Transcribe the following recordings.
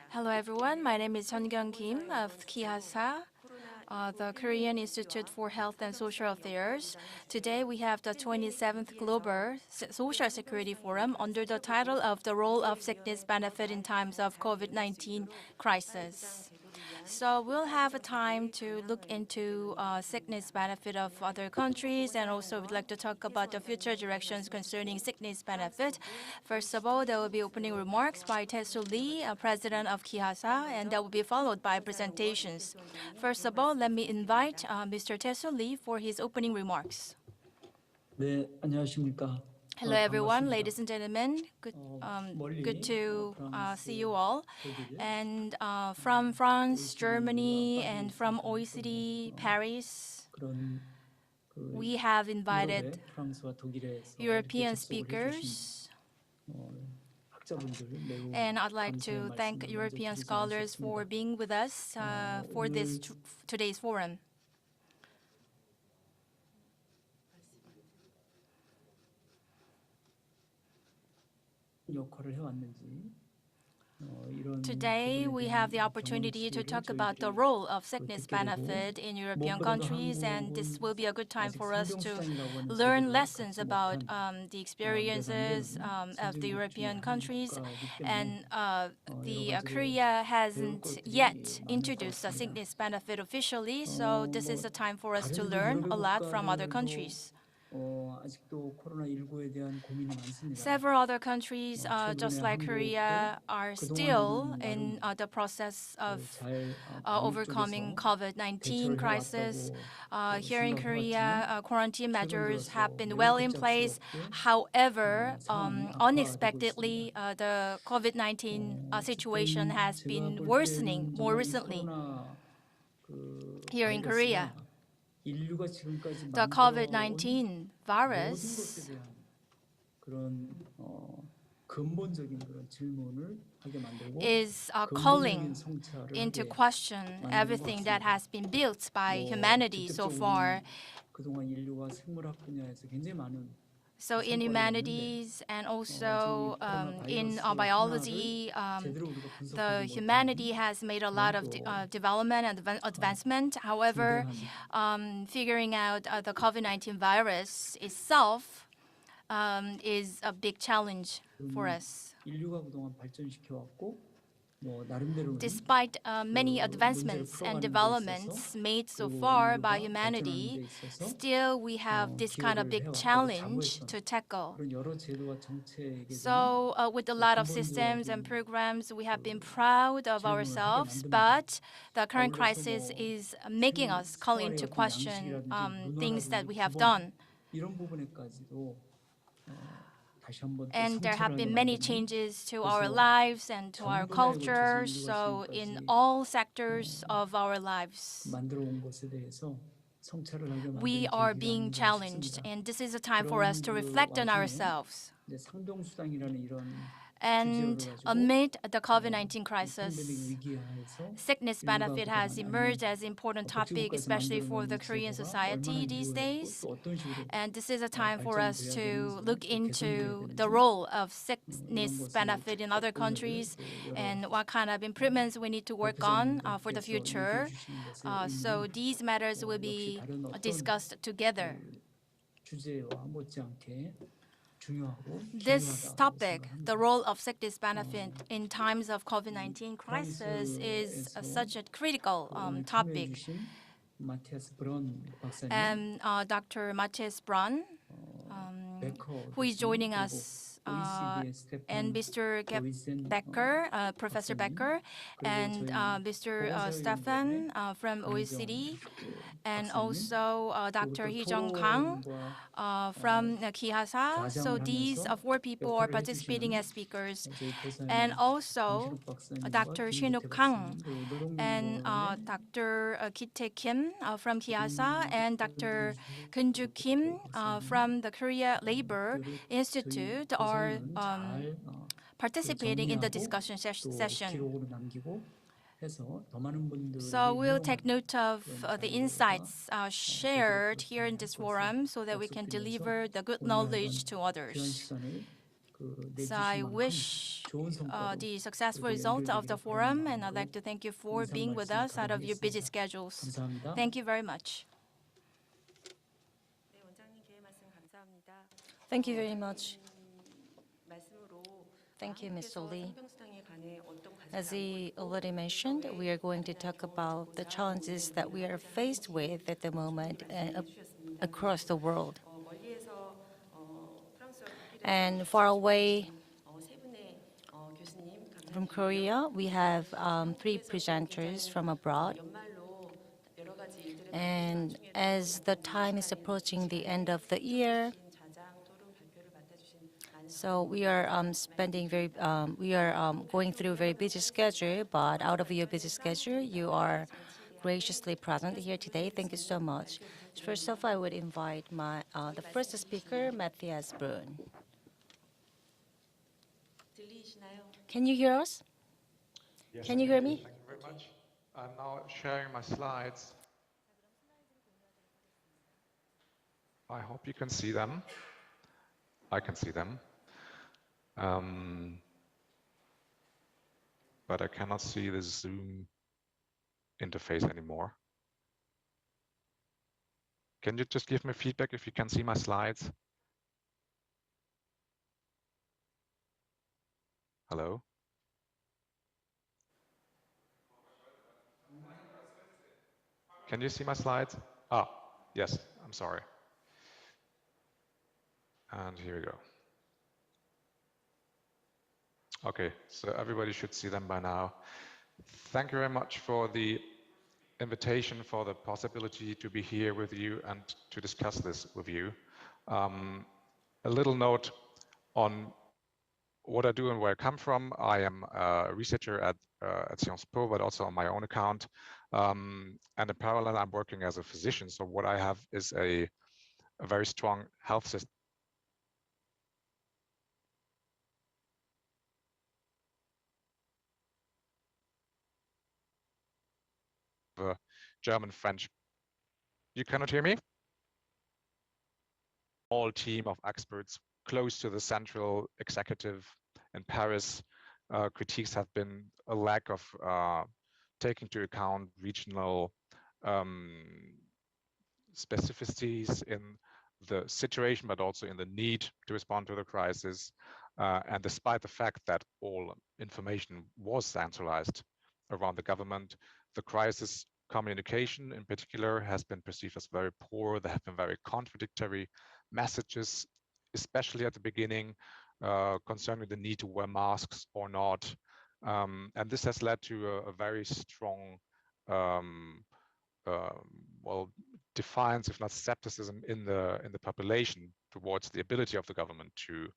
Hello everyone, my name is Hyunkyung Kim of KIHASA, the Korean Institute for Health and Social Affairs. Today we have the 27th Global Social Security Forum under the title of The Role of Sickness Benefit in Times of COVID-19 Crisis. So we'll have a time to look into sickness benefit of other countries, and also we'd like to talk about the future directions concerning sickness benefit. First of all, there will be opening remarks by Tae-Soo Lee, President of KIHASA, and that will be followed by presentations. First of all, let me invite Mr. Tae-Soo Lee for his opening remarks. 네, 안녕하십니까? Hello everyone, ladies and gentlemen. Good to see you all. And from France, Germany, and from OECD, Paris, we have invited European speakers. And I'd like to thank European scholars for being with us for this today's forum. Today, we have the opportunity to talk about the role of sickness benefit in European countries, and this will be a good time for us to learn lessons about the experiences of the European countries. And Korea hasn't yet introduced a sickness benefit officially, so this is a time for us to learn a lot from other countries. Several other countries, just like Korea, are still in the process of overcoming COVID-19 crisis. Here in Korea, quarantine measures have been well in place. However, unexpectedly, the COVID-19 situation has been worsening more recently here in Korea. The COVID-19 virus is calling into question everything that has been built by humanity so far. So in humanities and also in biology, the humanity has made a lot of development and advancement. However, figuring out the COVID-19 virus itself is a big challenge for us. Despite many advancements and developments made so far by humanity, still we have this kind of big challenge to tackle. So with a lot of systems and programs, we have been proud of ourselves, but the current crisis is making us call into question things that we have done. And there have been many changes to our lives and to our culture, so in all sectors of our lives, we are being challenged, and this is a time for us to reflect on ourselves. And amid the COVID-19 crisis, sickness benefit has emerged as an important topic, especially for the Korean society these days. And this is a time for us to look into the role of sickness benefit in other countries and what kind of improvements we need to work on for the future. So these matters will be discussed together. This topic, the role of sickness benefit in times of COVID-19 crisis, is such a critical topic. And Dr. Matthias Braun, who is joining us, and Mr. Becker, Professor Becker, and Mr. Stefan from OECD, and also Dr. Hee-Jung Kang from KIHASA. So these four people are participating as speakers. And also Dr. Shin-Wook Kang and Dr. Ki-tae Kim from KIHASA and Dr. Keun-Ju Kim from the Korea Labor Institute are participating in the discussion session. So we'll take note of the insights shared here in this forum so that we can deliver the good knowledge to others. So I wish the successful result of the forum, and I'd like to thank you for being with us out of your busy schedules. Thank you very much. Thank you very much. Thank you, Ms. Lee. As he already mentioned, we are going to talk about the challenges that we are faced with at the moment across the world. And far away from Korea, we have three presenters from abroad. And as the time is approaching the end of the year, so we are going through a very busy schedule, but out of your busy schedule, you are graciously present here today. Thank you so much. First off, I would invite the first speaker, Matthias Brun. Can you hear us? Yes, Can you hear me? Thank you very much. I'm now sharing my slides. I hope you can see them. I can see them. But I cannot see the Zoom interface anymore. Can you just give me feedback if you can see my slides? Hello? Can you see my slides? Ah, yes, I'm sorry. And here we go. Okay, so everybody should see them by now. Thank you very much for the invitation, for the possibility to be here with you and to discuss this with you. A little note on what I do and where I come from. I am a researcher at Sciences Po, but also on my own account. And in parallel, I'm working as a physician. So what I have is a very strong health system. German, French. You cannot hear me? Small team of experts close to the central executive in Paris. Critiques have been a lack of taking into account regional specificities in the situation, but also in the need to respond to the crisis. And despite the fact that all information was centralized around the government, the crisis communication in particular has been perceived as very poor. There have been very contradictory messages, especially at the beginning, concerning the need to wear masks or not. And this has led to a very strong, well, defiance, if not skepticism, in the population towards the ability of the government to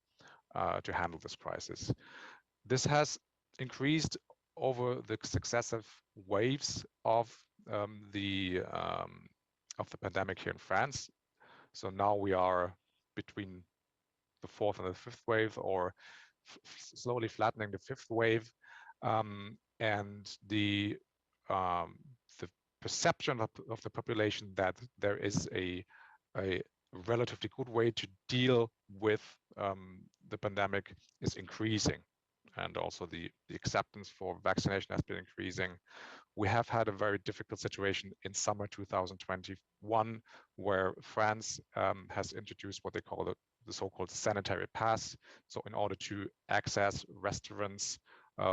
handle this crisis. This has increased over the successive waves of the pandemic here in France. So now we are between the fourth and the fifth wave, or slowly flattening the fifth wave, and the perception of the population that there is a relatively good way to deal with the pandemic is increasing, and also the acceptance for vaccination has been increasing. We have had a very difficult situation in summer 2021, where France has introduced what they call the so-called sanitary pass. So in order to access restaurants,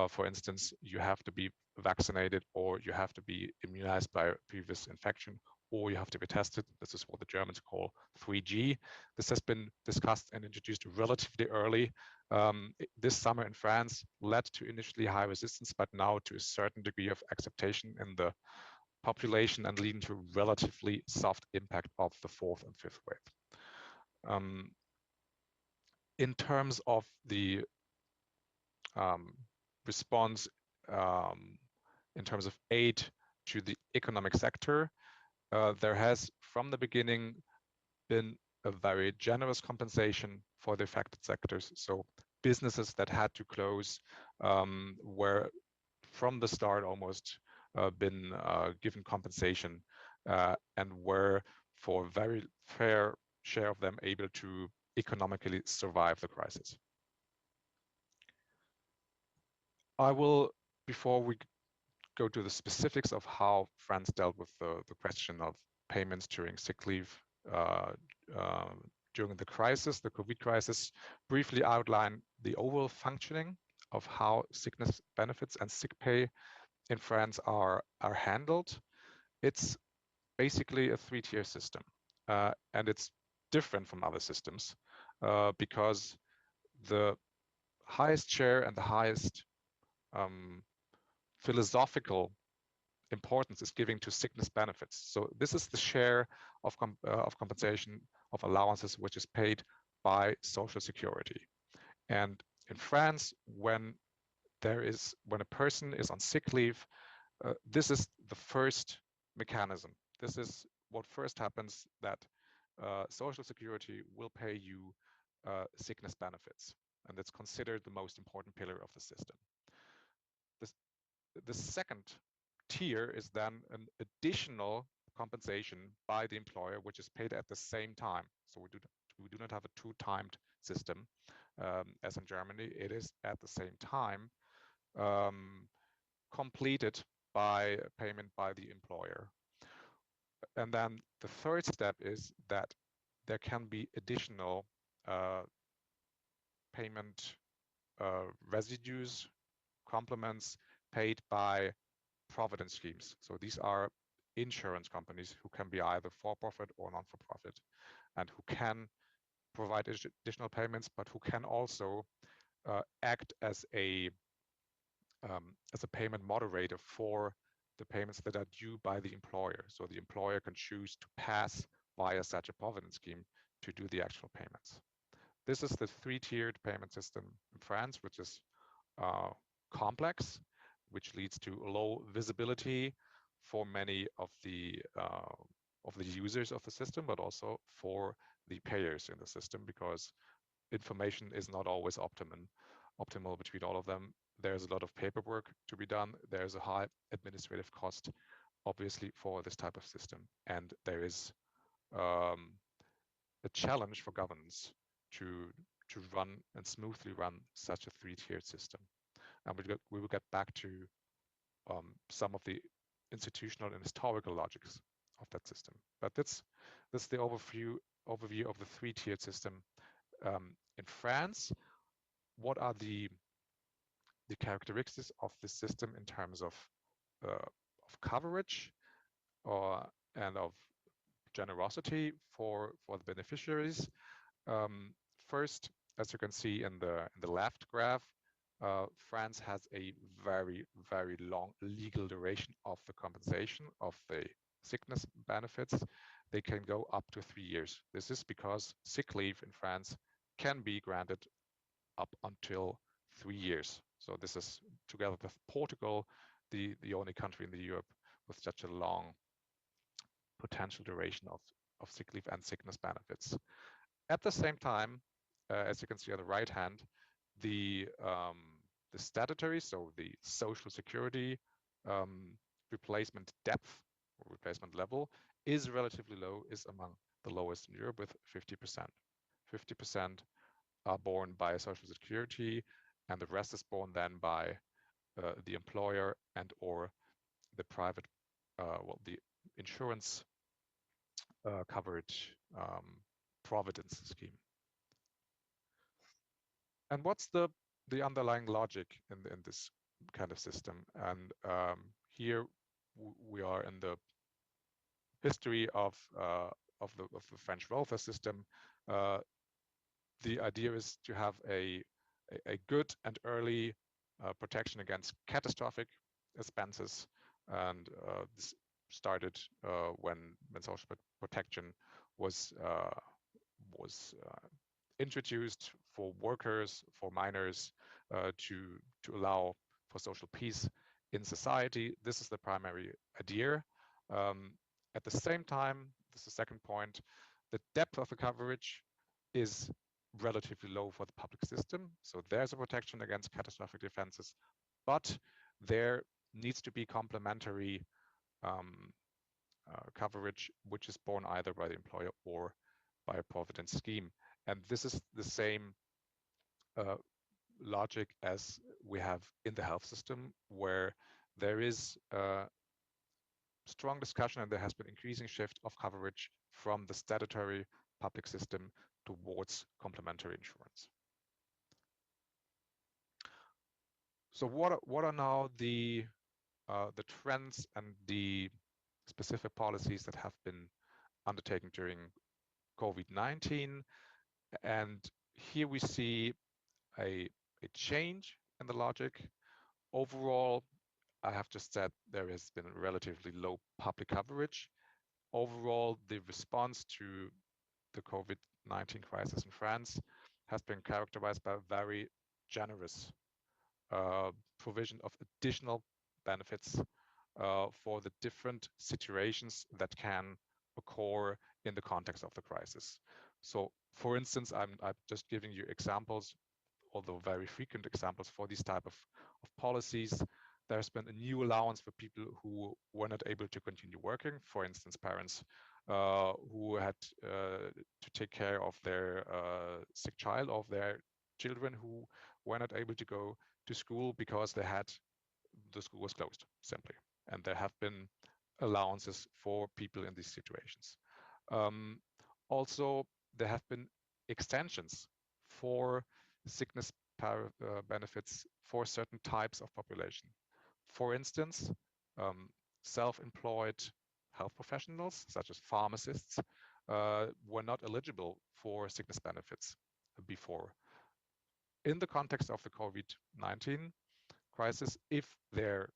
for instance, you have to be vaccinated, or you have to be immunized by a previous infection, or you have to be tested. This is what the Germans call 3G. This has been discussed and introduced relatively early this summer in France, led to initially high resistance, but now to a certain degree of acceptation in the population and leading to relatively soft impact of the fourth and fifth wave. In terms of the response, in terms of aid to the economic sector, there has from the beginning been a very generous compensation for the affected sectors. So businesses that had to close were from the start almost been given compensation and were, for a very fair share of them, able to economically survive the crisis. I will, before we go to the specifics of how France dealt with the question of payments during sick leave uh, uh, during the crisis, the COVID crisis, briefly outline the overall functioning of how sickness benefits and sick pay in France are handled. It's basically a three-tier system, and it's different from other systems because the highest share and the highest philosophical importance is giving to sickness benefits. So this is the share of compensation of allowances which is paid by Social Security. And in France, when a person is on sick leave, this is the first mechanism. This is what first happens, that Social Security will pay you sickness benefits, and it's considered the most important pillar of the system. The second tier is then an additional compensation by the employer, which is paid at the same time. So we do not have a two-timed system as in Germany. It is at the same time completed by payment by the employer. And then the third step is that there can be additional payment residues, complements paid by provident schemes. So these are insurance companies who can be either for-profit or non-for-profit, and who can provide additional payments, but who can also act as a payment moderator for the payments that are due by the employer. So the employer can choose to pass via such a provident scheme to do the actual payments. This is the three-tiered payment system in France, which is complex, which leads to low visibility for many of the users of the system, but also for the payers in the system, because information is not always optimal between all of them. There's a lot of paperwork to be done. There's a high administrative cost, obviously, for this type of system, and there is a challenge for governance to run and smoothly run such a three-tiered system. And we will get back to some of the institutional and historical logics of that system. But that's the overview of the three-tiered system in France. What are the characteristics of this system in terms of coverage and of generosity for the beneficiaries? First, as you can see in the left graph, France has a very, very long legal duration of the compensation of the sickness benefits. They can go up to 3 years. This is because sick leave in France can be granted up until 3 years. So this is, together with Portugal, the only country in the Europe with such a long potential duration of sick leave and sickness benefits. At the same time, as you can see on the right hand, the statutory, so the Social Security replacement depth or replacement level is relatively low, is among the lowest in Europe with 50%. 50% are borne by Social Security, and the rest is borne then by the employer and or the private, the insurance coverage providence scheme. And what's the underlying logic in this kind of system? And here we are in the history of the French welfare system. The idea is to have a good and early protection against catastrophic expenses, and this started when social protection was introduced for workers, for miners, to allow for social peace in society. This is the primary idea. At the same time, this is the second point, the depth of the coverage is relatively low for the public system. So there's a protection against catastrophic offenses, but there needs to be complementary coverage, which is borne either by the employer or by a provident scheme. And this is the same logic as we have in the health system, where there is strong discussion and there has been increasing shift of coverage from the statutory public system towards complementary insurance. So what are now the trends and the specific policies that have been undertaken during COVID-19? And here we see a change in the logic. Overall, I have just said there has been relatively low public coverage. Overall, the response to the COVID-19 crisis in France has been characterized by a very generous provision of additional benefits for the different situations that can occur in the context of the crisis. So, for instance, I'm just giving you examples, although very frequent examples for these type of policies. There's been a new allowance for people who were not able to continue working. For instance, parents who had to take care of their sick child, of their children who were not able to go to school because the school was closed, simply. And there have been allowances for people in these situations. Also, there have been extensions for sickness benefits for certain types of population. For instance, self-employed health professionals, such as pharmacists, were not eligible for sickness benefits before. In the context of the COVID-19 crisis, if their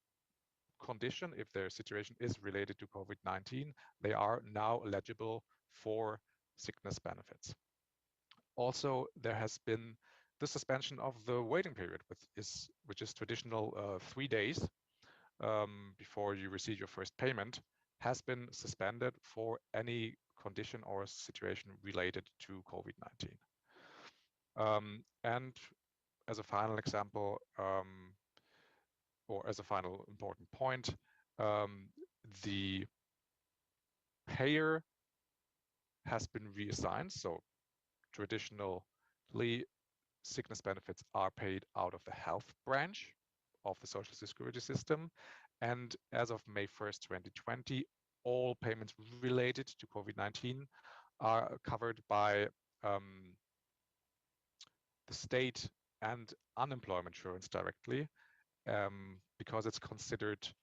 condition, if their situation is related to COVID-19, they are now eligible for sickness benefits. Also, there has been the suspension of the waiting period, which is traditional 3 days before you receive your first payment, has been suspended for any condition or situation related to COVID-19. And as a final example, or as a final important point, the payer has been reassigned. So traditionally, sickness benefits are paid out of the health branch of the Social Security system. And as of May 1st, 2020, all payments related to COVID-19 are covered by the state and unemployment insurance directly, because it's considered,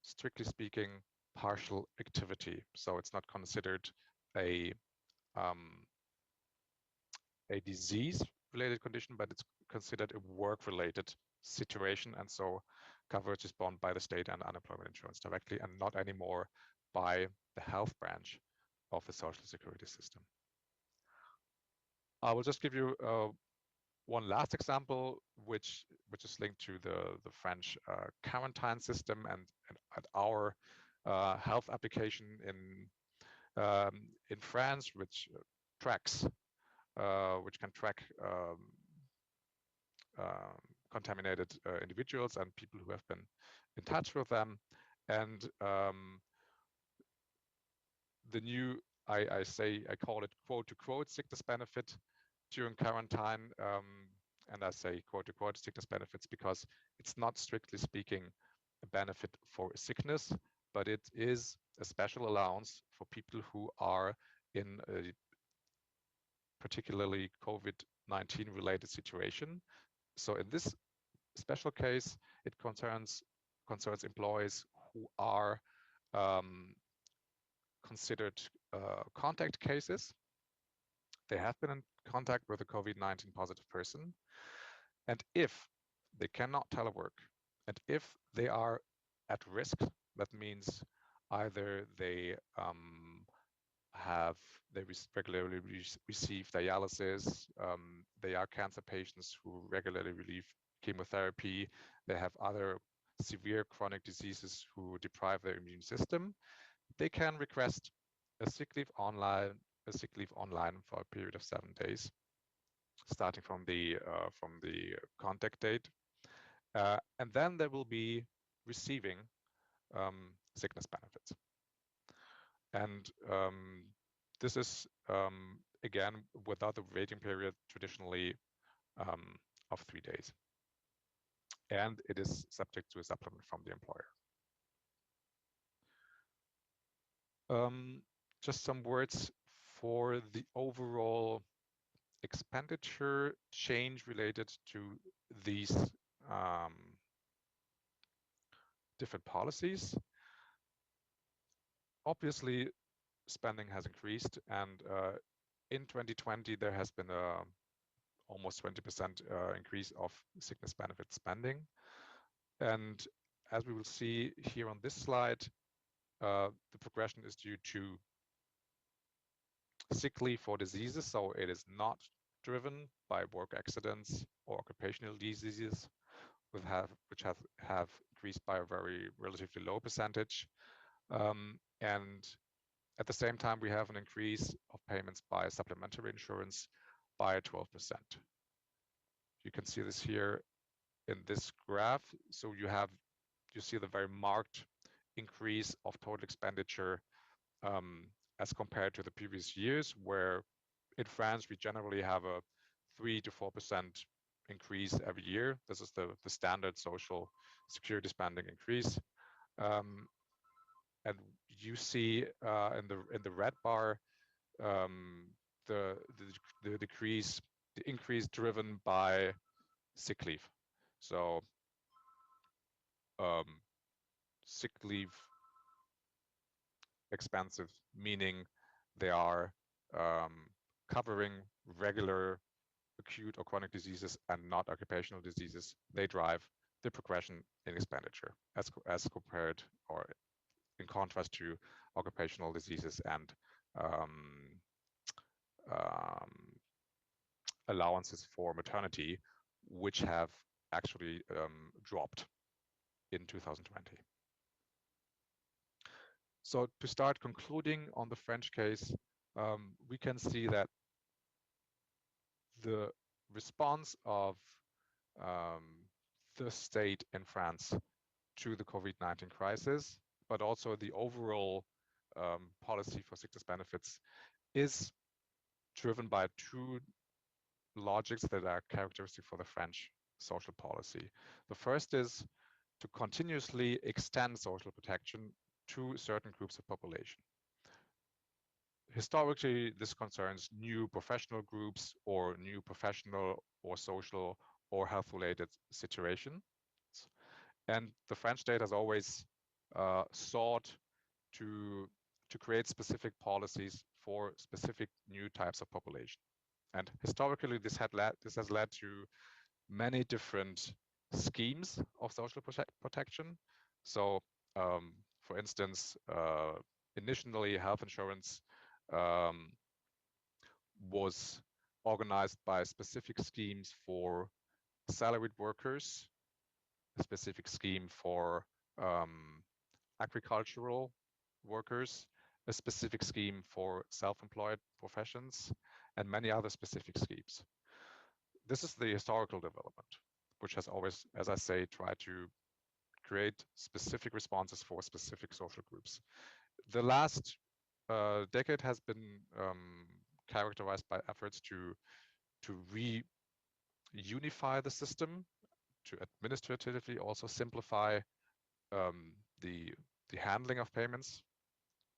strictly speaking, partial activity. So it's not considered a disease-related condition, but it's considered a work-related situation. And so coverage is borne by the state and unemployment insurance directly, and not anymore by the health branch of the Social Security system. I will just give you one last example, which is linked to the French quarantine system and our health application in France, which can track contaminated individuals and people who have been in touch with them. And the new, I call it quote-to-quote sickness benefit during quarantine. And I say quote-to-quote sickness benefits because it's not, strictly speaking, a benefit for sickness, but it is a special allowance for people who are in a particularly COVID-19 related situation. So in this special case, it concerns employees who are considered contact cases. They have been in contact with a COVID-19 positive person. And if they cannot telework, and if they are at risk, that means either they regularly receive dialysis, they are cancer patients who regularly receive chemotherapy, they have other severe chronic diseases who deprive their immune system, they can request a sick leave online for a period of 7 days, starting from the contact date, and then they will be receiving sickness benefits. And this is again, without the waiting period, traditionally of 3 days. And it is subject to a supplement from the employer. Just some words for the overall expenditure change related to these different policies. Obviously, spending has increased, and in 2020 there has been a almost 20% increase of sickness benefit spending. And as we will see here on this slide, the progression is due to sick leave for diseases, so it is not driven by work accidents or occupational diseases, which have increased by a very relatively low percentage. And at the same time, we have an increase of payments by supplementary insurance by 12%. You can see this here in this graph. So you see the very marked increase of total expenditure as compared to the previous years, where in France we generally have a 3 to 4% increase every year. This is the standard social security spending increase. And you see in the red bar the decrease, the increase driven by sick leave. So sick leave expensive, meaning they are covering regular acute or chronic diseases and not occupational diseases. They drive the progression in expenditure as compared or in contrast to occupational diseases and allowances for maternity, which have actually dropped in 2020. So to start concluding on the French case, we can see that the response of the state in France to the COVID-19 crisis, but also the overall policy for sickness benefits is driven by two logics that are characteristic for the French social policy. The first is to continuously extend social protection to certain groups of population. Historically, this concerns new professional groups or new professional or social or health-related situations. And the French state has always sought to create specific policies for specific new types of population. And historically, this has led to many different schemes of social protection. So, for instance, initially health insurance was organized by specific schemes for salaried workers, a specific scheme for agricultural workers, a specific scheme for self-employed professions, and many other specific schemes. This is the historical development, which has always, as I say, tried to create specific responses for specific social groups. The last decade has been characterized by efforts to reunify the system, to administratively also simplify the handling of payments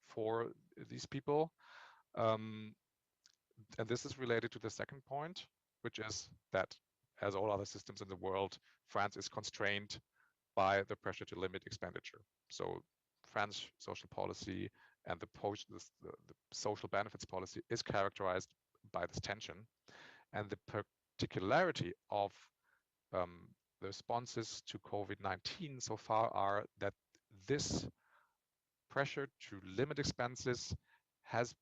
for these people. And this is related to the second point, which is that, as all other systems in the world, France is constrained by the pressure to limit expenditure. So French social policy and the social benefits policy is characterized by this tension. And the particularity of the responses to COVID-19 so far are that this pressure to limit expenses has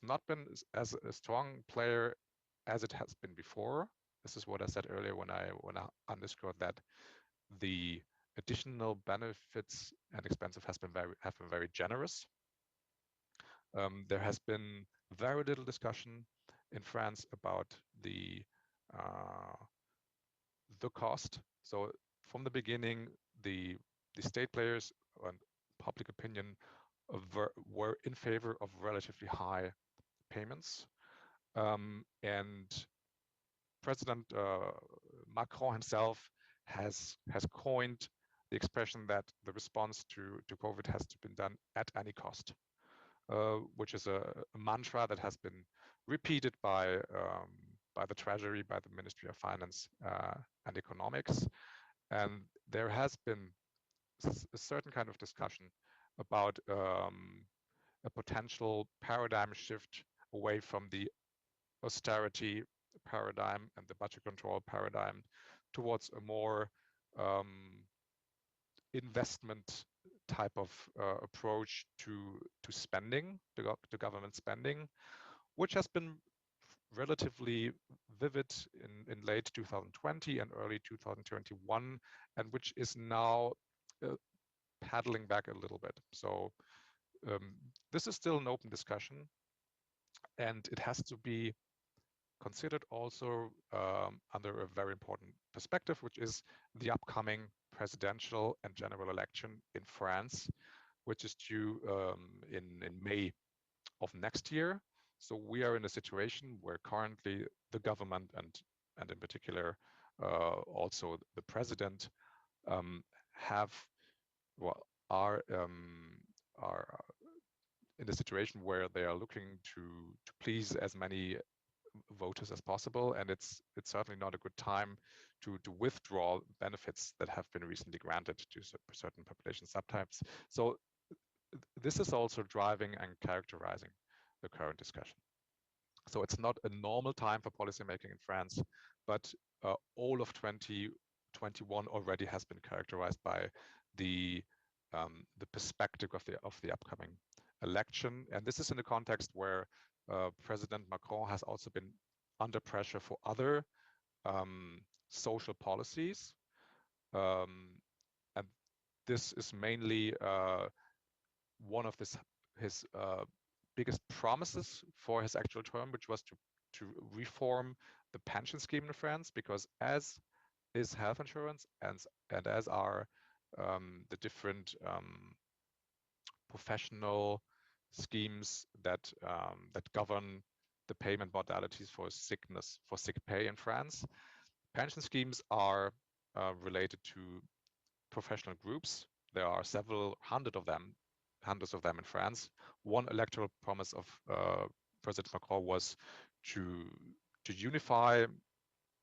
not been as a strong player as it has been before. This is what I said earlier when I underscored that the additional benefits and expenses have been very generous. There has been very little discussion in France about the cost. So from the beginning, the state players and public opinion were in favor of relatively high payments, and President Macron himself has coined the expression that the response to COVID has to be done at any cost, which is a mantra that has been repeated by the Treasury, by the Ministry of Finance and Economics, and there has been a certain kind of discussion about a potential paradigm shift away from the austerity paradigm and the budget control paradigm towards a more investment type of approach to spending, to government spending, which has been relatively vivid in late 2020 and early 2021, and which is now paddling back a little bit. So this is still an open discussion, and it has to be considered also under a very important perspective, which is the upcoming presidential and general election in France, which is due in May of next year. So we are in a situation where currently the government and in particular also the president are in a situation where they are looking to please as many voters as possible, and it's certainly not a good time to withdraw benefits that have been recently granted to certain population subtypes. So this is also driving and characterizing the current discussion. So it's not a normal time for policymaking in France, but all of 2021 already has been characterized by the perspective of the upcoming election, and this is in a context where President Macron has also been under pressure for other social policies, and this is mainly one of his biggest promises for his actual term, which was to reform the pension scheme in France, because as is health insurance and as are the different professional schemes that govern the payment modalities for sick pay in France. Pension schemes are related to professional groups. There are several hundreds of them in France. One electoral promise of President Macron was to unify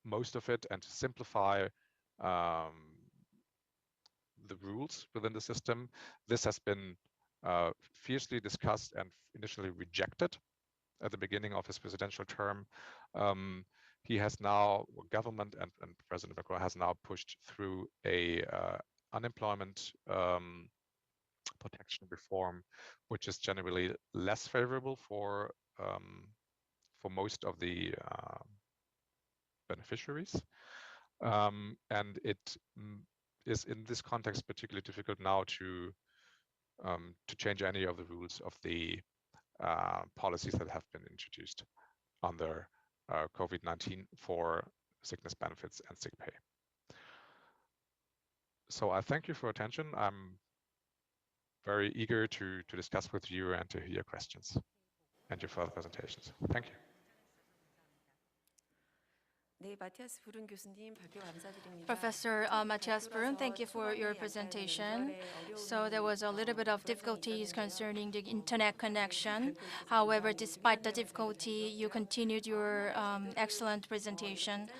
most of it and to simplify the rules within the system. This has been fiercely discussed and initially rejected at the beginning of his presidential term. He has now, government and President Macron has now pushed through a unemployment protection reform, which is generally less favorable for most of the beneficiaries, and it is in this context particularly difficult now to change any of the rules of the policies that have been introduced under COVID-19 for sickness benefits and sick pay. So I thank you for your attention. I'm very eager to discuss with you and to hear your questions and your further presentations. Thank you. Professor Matthias Brun, thank you for your presentation. So there was a little bit of difficulties concerning the internet connection. However, despite the difficulty, you continued your excellent presentation.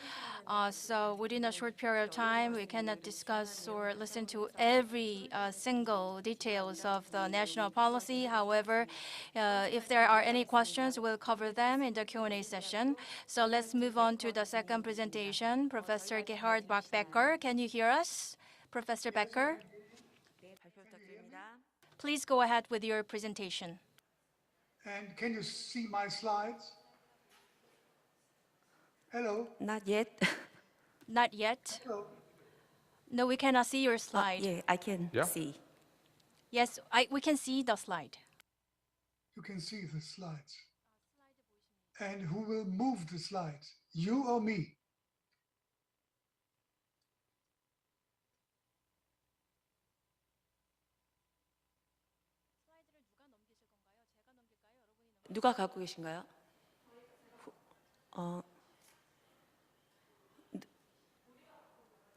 So within a short period of time, we cannot discuss or listen to every single details of the national policy. However, if there are any questions, we'll cover them in the Q&A session. So let's move on to the second presentation. Professor Gerhard Bach-Becker, can you hear us? Professor Becker? Please go ahead with your presentation. And can you see my slides? Hello? Not yet. Not yet. Hello? No, we cannot see your slide. Yeah, I can Yeah. see. Yes, we can see the slide. You can see the slides. And who will move the slides? You or me? 누가 갖고 계신가요?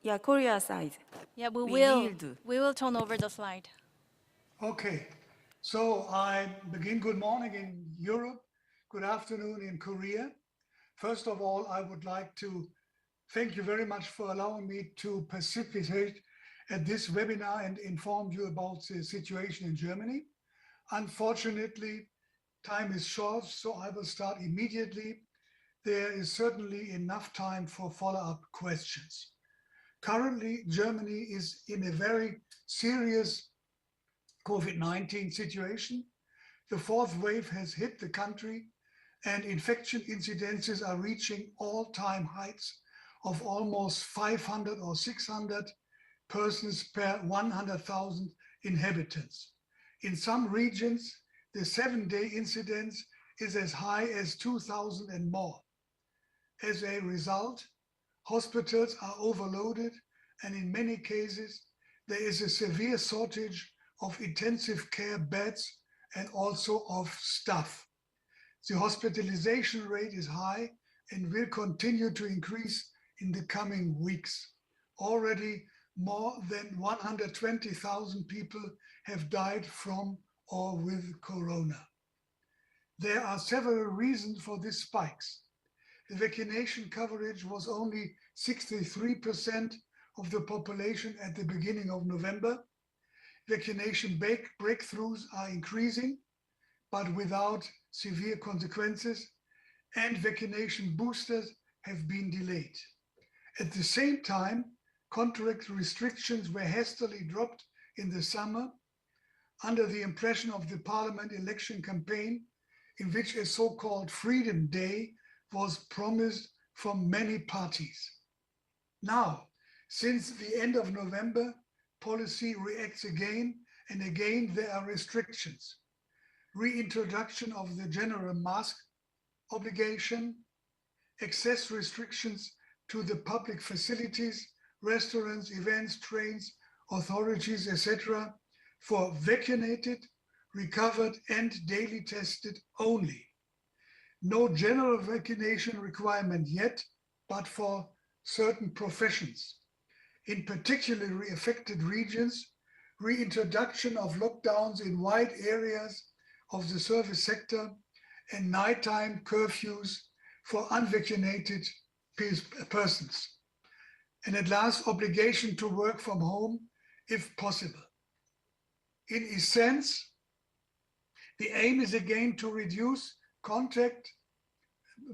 Yeah, Korea side. Yeah, we We will. will do. We will turn over the slide. Okay, so I begin. Good morning in Europe, good afternoon in Korea. First of all, I would like to thank you very much for allowing me to participate at this webinar and inform you about the situation in Germany. Unfortunately, time is short, so I will start immediately. There is certainly enough time for follow-up questions. Currently, Germany is in a very serious COVID-19 situation. The fourth wave has hit the country and infection incidences are reaching all-time heights of almost 500 or 600 persons per 100,000 inhabitants. In some regions, the 7-day incidence is as high as 2,000 and more. As a result, hospitals are overloaded, and in many cases, there is a severe shortage of intensive care beds and also of staff. The hospitalization rate is high and will continue to increase in the coming weeks. Already more than 120,000 people have died from or with corona. There are several reasons for these spikes. The vaccination coverage was only 63% of the population at the beginning of November. Vaccination breakthroughs are increasing, but without severe consequences, and vaccination boosters have been delayed. At the same time, contract restrictions were hastily dropped in the summer under the impression of the parliament election campaign, in which a so-called Freedom Day was promised from many parties. Now, since the end of November, policy reacts again, and again there are restrictions. Reintroduction of the general mask obligation, access restrictions to the public facilities, restaurants, events, trains, authorities, etc., for vaccinated, recovered, and daily tested only. No general vaccination requirement yet, but for certain professions. In particularly affected regions, reintroduction of lockdowns in wide areas of the service sector and nighttime curfews for unvaccinated persons. And at last, obligation to work from home if possible. In essence, the aim is again to reduce contact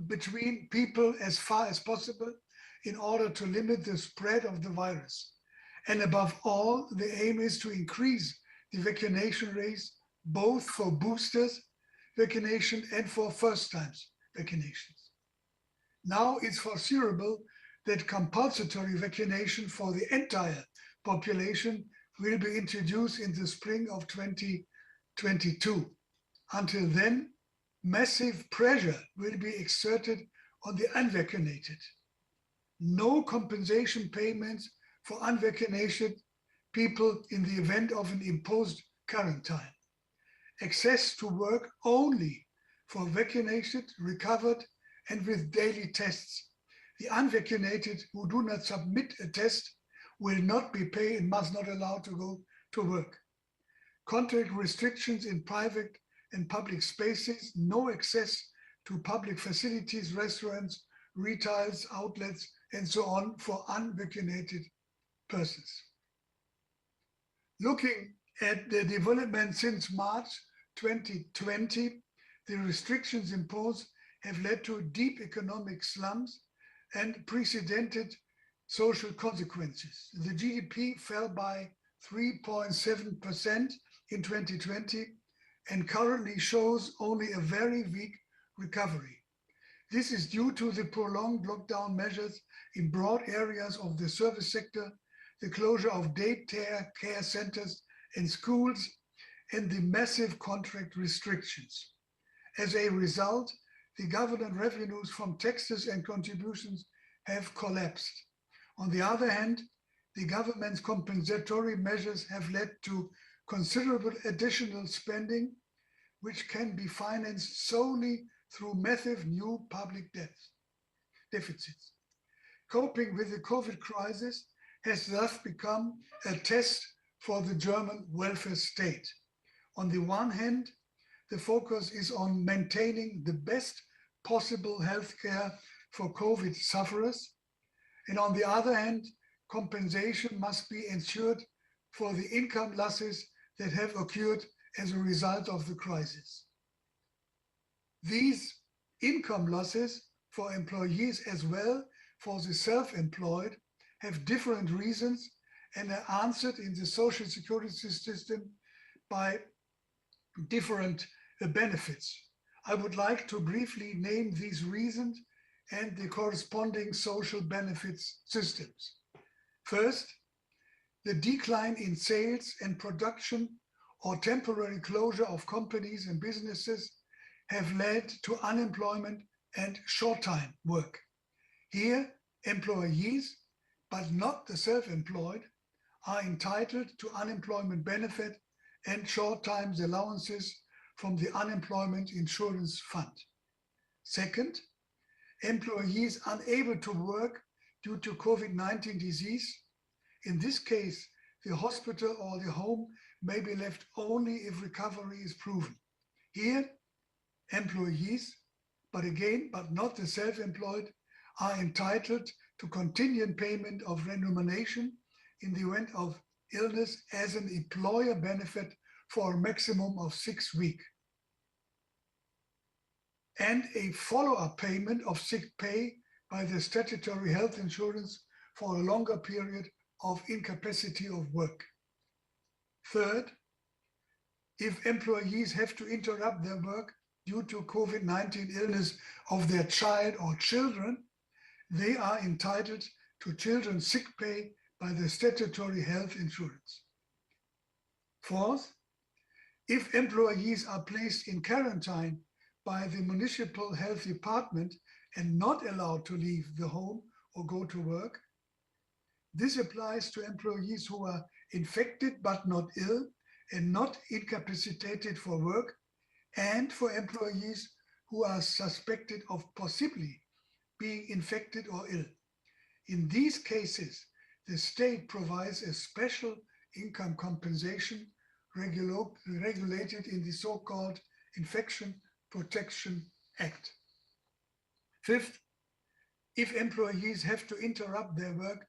between people as far as possible in order to limit the spread of the virus. And above all, the aim is to increase the vaccination rates, both for boosters vaccination and for first-time vaccinations. Now it's foreseeable that compulsory vaccination for the entire population will be introduced in the spring of 2022. Until then, massive pressure will be exerted on the unvaccinated. No compensation payments for unvaccinated people in the event of an imposed quarantine. Access to work only for vaccinated, recovered, and with daily tests. The unvaccinated who do not submit a test will not be paid and must not allowed to go to work. Contact restrictions in private and public spaces, no access to public facilities, restaurants, retails, outlets, and so on for unvaccinated persons. Looking at the development since March 2020, the restrictions imposed have led to deep economic slumps and unprecedented social consequences. The GDP fell by 3.7% in 2020 and currently shows only a very weak recovery. This is due to the prolonged lockdown measures in broad areas of the service sector, the closure of daycare care centers and schools, and the massive contract restrictions. As a result, the government revenues from taxes and contributions have collapsed. On the other hand, the government's compensatory measures have led to considerable additional spending, which can be financed solely through massive new public deficits. Coping with the COVID crisis, has thus become a test for the German welfare state. On the one hand, the focus is on maintaining the best possible healthcare for COVID sufferers. And on the other hand, compensation must be ensured for the income losses that have occurred as a result of the crisis. These income losses for employees as well for the self-employed have different reasons and are answered in the social security system by different benefits. I would like to briefly name these reasons and the corresponding social benefits systems. First, the decline in sales and production or temporary closure of companies and businesses have led to unemployment and short-time work. Here, employees, but not the self-employed, are entitled to unemployment benefit and short-time allowances from the Unemployment Insurance Fund. Second, employees unable to work due to COVID-19 disease. In this case, the hospital or the home may be left only if recovery is proven. Here, employees, but not the self-employed, are entitled to continued payment of remuneration in the event of illness as an employer benefit for a maximum of 6 weeks, and a follow-up payment of sick pay by the statutory health insurance for a longer period of incapacity of work. Third, if employees have to interrupt their work due to COVID-19 illness of their child or children, they are entitled to children's sick pay by the statutory health insurance. Fourth, if employees are placed in quarantine by the municipal health department and not allowed to leave the home or go to work, this applies to employees who are infected but not ill and not incapacitated for work, and for employees who are suspected of possibly being infected or ill. In these cases, the state provides a special income compensation regulated in the so-called Infection Protection Act. Fifth, if employees have to interrupt their work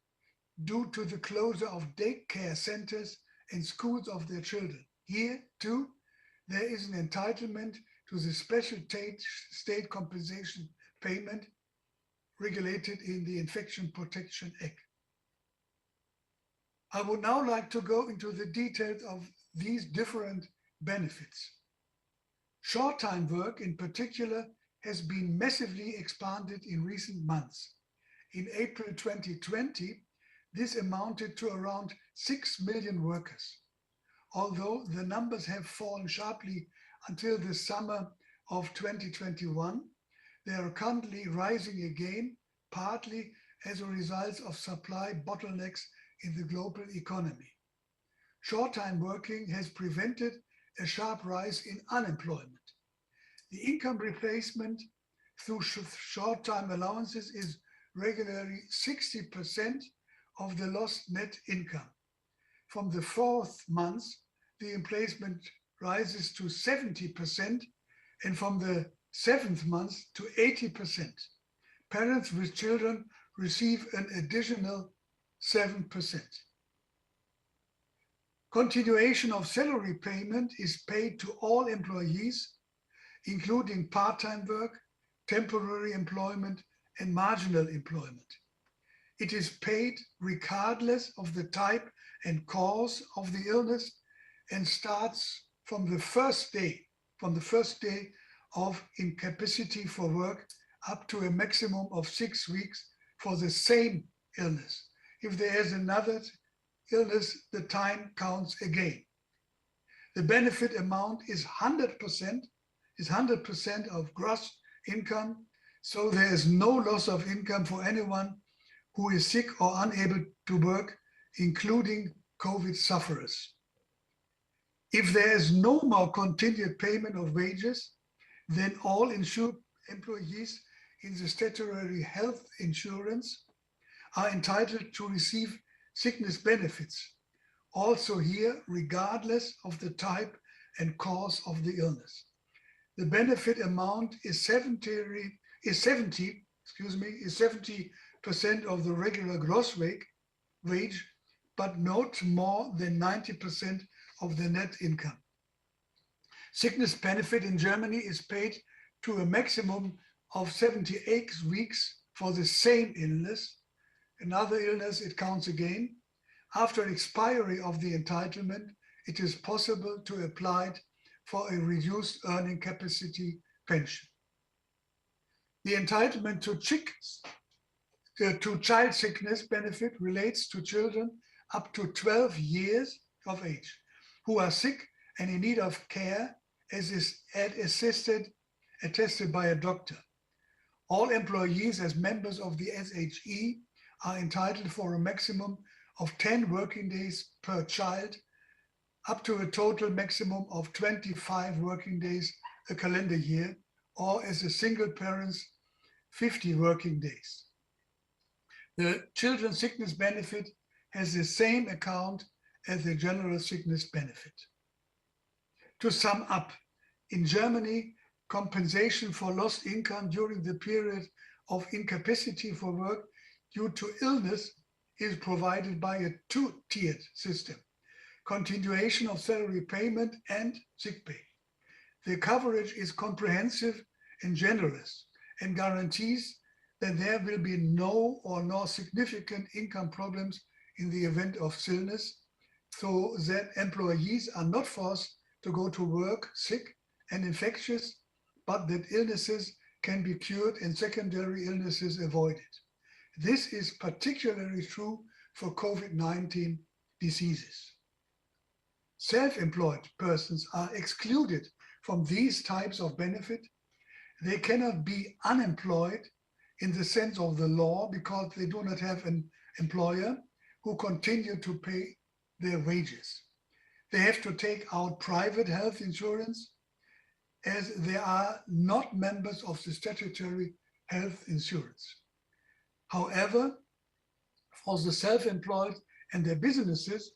due to the closure of daycare centers and schools of their children, here too, there is an entitlement to the special state compensation payment regulated in the Infection Protection Act. I would now like to go into the details of these different benefits. Short-time work in particular has been massively expanded in recent months. In April 2020, this amounted to around 6 million workers. Although the numbers have fallen sharply until the summer of 2021, they are currently rising again, partly as a result of supply bottlenecks in the global economy. Short-time working has prevented a sharp rise in unemployment. The income replacement through short-time allowances is regularly 60% of the lost net income. From the 4th month, the replacement rises to 70%, and from the 7th month to 80%. Parents with children receive an additional 7%. Continuation of salary payment is paid to all employees, including part-time work, temporary employment, and marginal employment. It is paid regardless of the type and cause of the illness and starts from the first day of incapacity for work up to a maximum of 6 weeks for the same illness. If there is another illness, the time counts again. The benefit amount is 100% of gross income, so there is no loss of income for anyone who is sick or unable to work, including COVID sufferers. If there is no more continued payment of wages, then all insured employees in the statutory health insurance are entitled to receive sickness benefits, also here regardless of the type and cause of the illness. The benefit amount is 70% of the regular gross wage, but not more than 90% of the net income. Sickness benefit in Germany is paid to a maximum of 78 weeks for the same illness. Another illness, it counts again. After expiry of the entitlement, it is possible to apply for a reduced earning capacity pension. The entitlement to child sickness benefit relates to children up to 12 years of age who are sick and in need of care as is attested by a doctor. All employees as members of the SHE are entitled for a maximum of 10 working days per child, up to a total maximum of 25 working days a calendar year, or as a single parent, 50 working days. The children's sickness benefit has the same account as the general sickness benefit. To sum up, in Germany, compensation for lost income during the period of incapacity for work due to illness is provided by a two-tiered system: continuation of salary payment and sick pay. The coverage is comprehensive and generous and guarantees that there will be no or no significant income problems in the event of illness, so that employees are not forced to go to work sick and infectious, but that illnesses can be cured and secondary illnesses avoided. This is particularly true for COVID-19 diseases. Self-employed persons are excluded from these types of benefit. They cannot be unemployed in the sense of the law because they do not have an employer who continue to pay their wages. They have to take out private health insurance as they are not members of the statutory health insurance. However, for the self-employed and their businesses,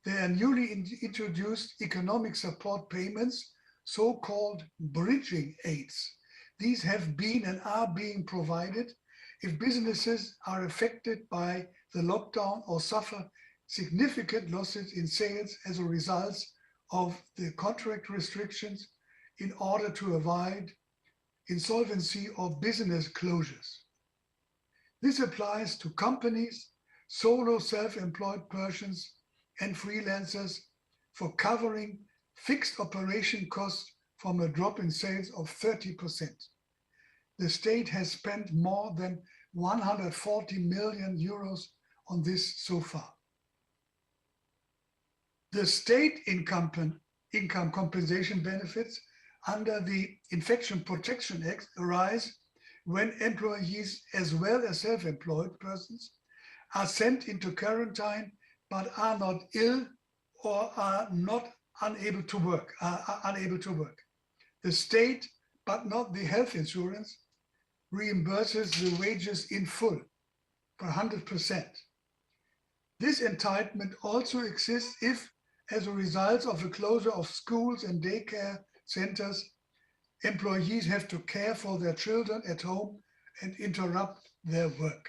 there are newly introduced economic support payments, so-called bridging aids. These have been and are being provided if businesses are affected by the lockdown or suffer significant losses in sales as a result of the contract restrictions in order to avoid insolvency or business closures. This applies to companies, solo self-employed persons, and freelancers for covering fixed operation costs from a drop in sales of 30%. The state has spent more than 140 million euros on this so far. The state income compensation benefits under the Infection Protection Act arise when employees as well as self-employed persons are sent into quarantine but are not ill or are not unable to work. The state, but not the health insurance, reimburses the wages in full for 100%. This entitlement also exists if, as a result of the closure of schools and daycare centers, employees have to care for their children at home and interrupt their work.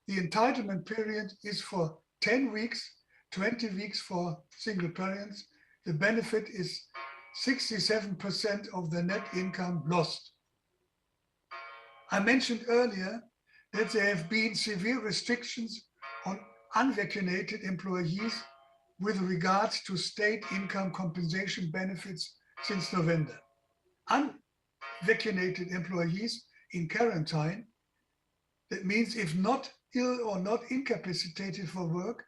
The entitlement period is for 10 weeks, 20 weeks for single parents. The benefit is 67% of the net income lost. I mentioned earlier that there have been severe restrictions on unvaccinated employees with regards to state income compensation benefits since November. Unvaccinated employees in quarantine, that means if not ill or not incapacitated for work,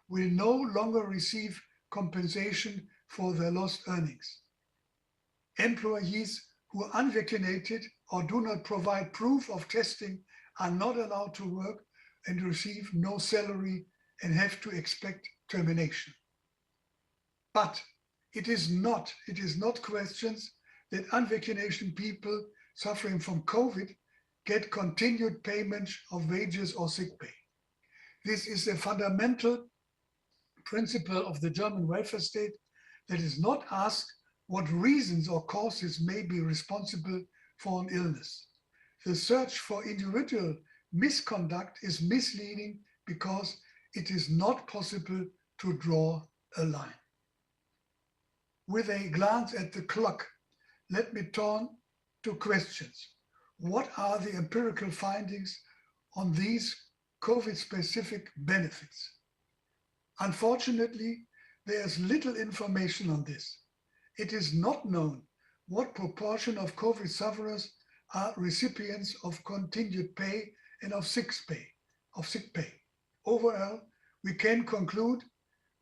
will no longer receive compensation for their lost earnings. Employees who are unvaccinated or do not provide proof of testing are not allowed to work and receive no salary and have to expect termination. But it is not questions that unvaccinated people suffering from COVID get continued payment of wages or sick pay. This is a fundamental principle of the German welfare state that is not asked what reasons or causes may be responsible for an illness. The search for individual misconduct is misleading because it is not possible to draw a line. With a glance at the clock, let me turn to questions. What are the empirical findings on these COVID-specific benefits? Unfortunately, there is little information on this. It is not known what proportion of COVID sufferers are recipients of continued pay and of sick pay. Overall, we can conclude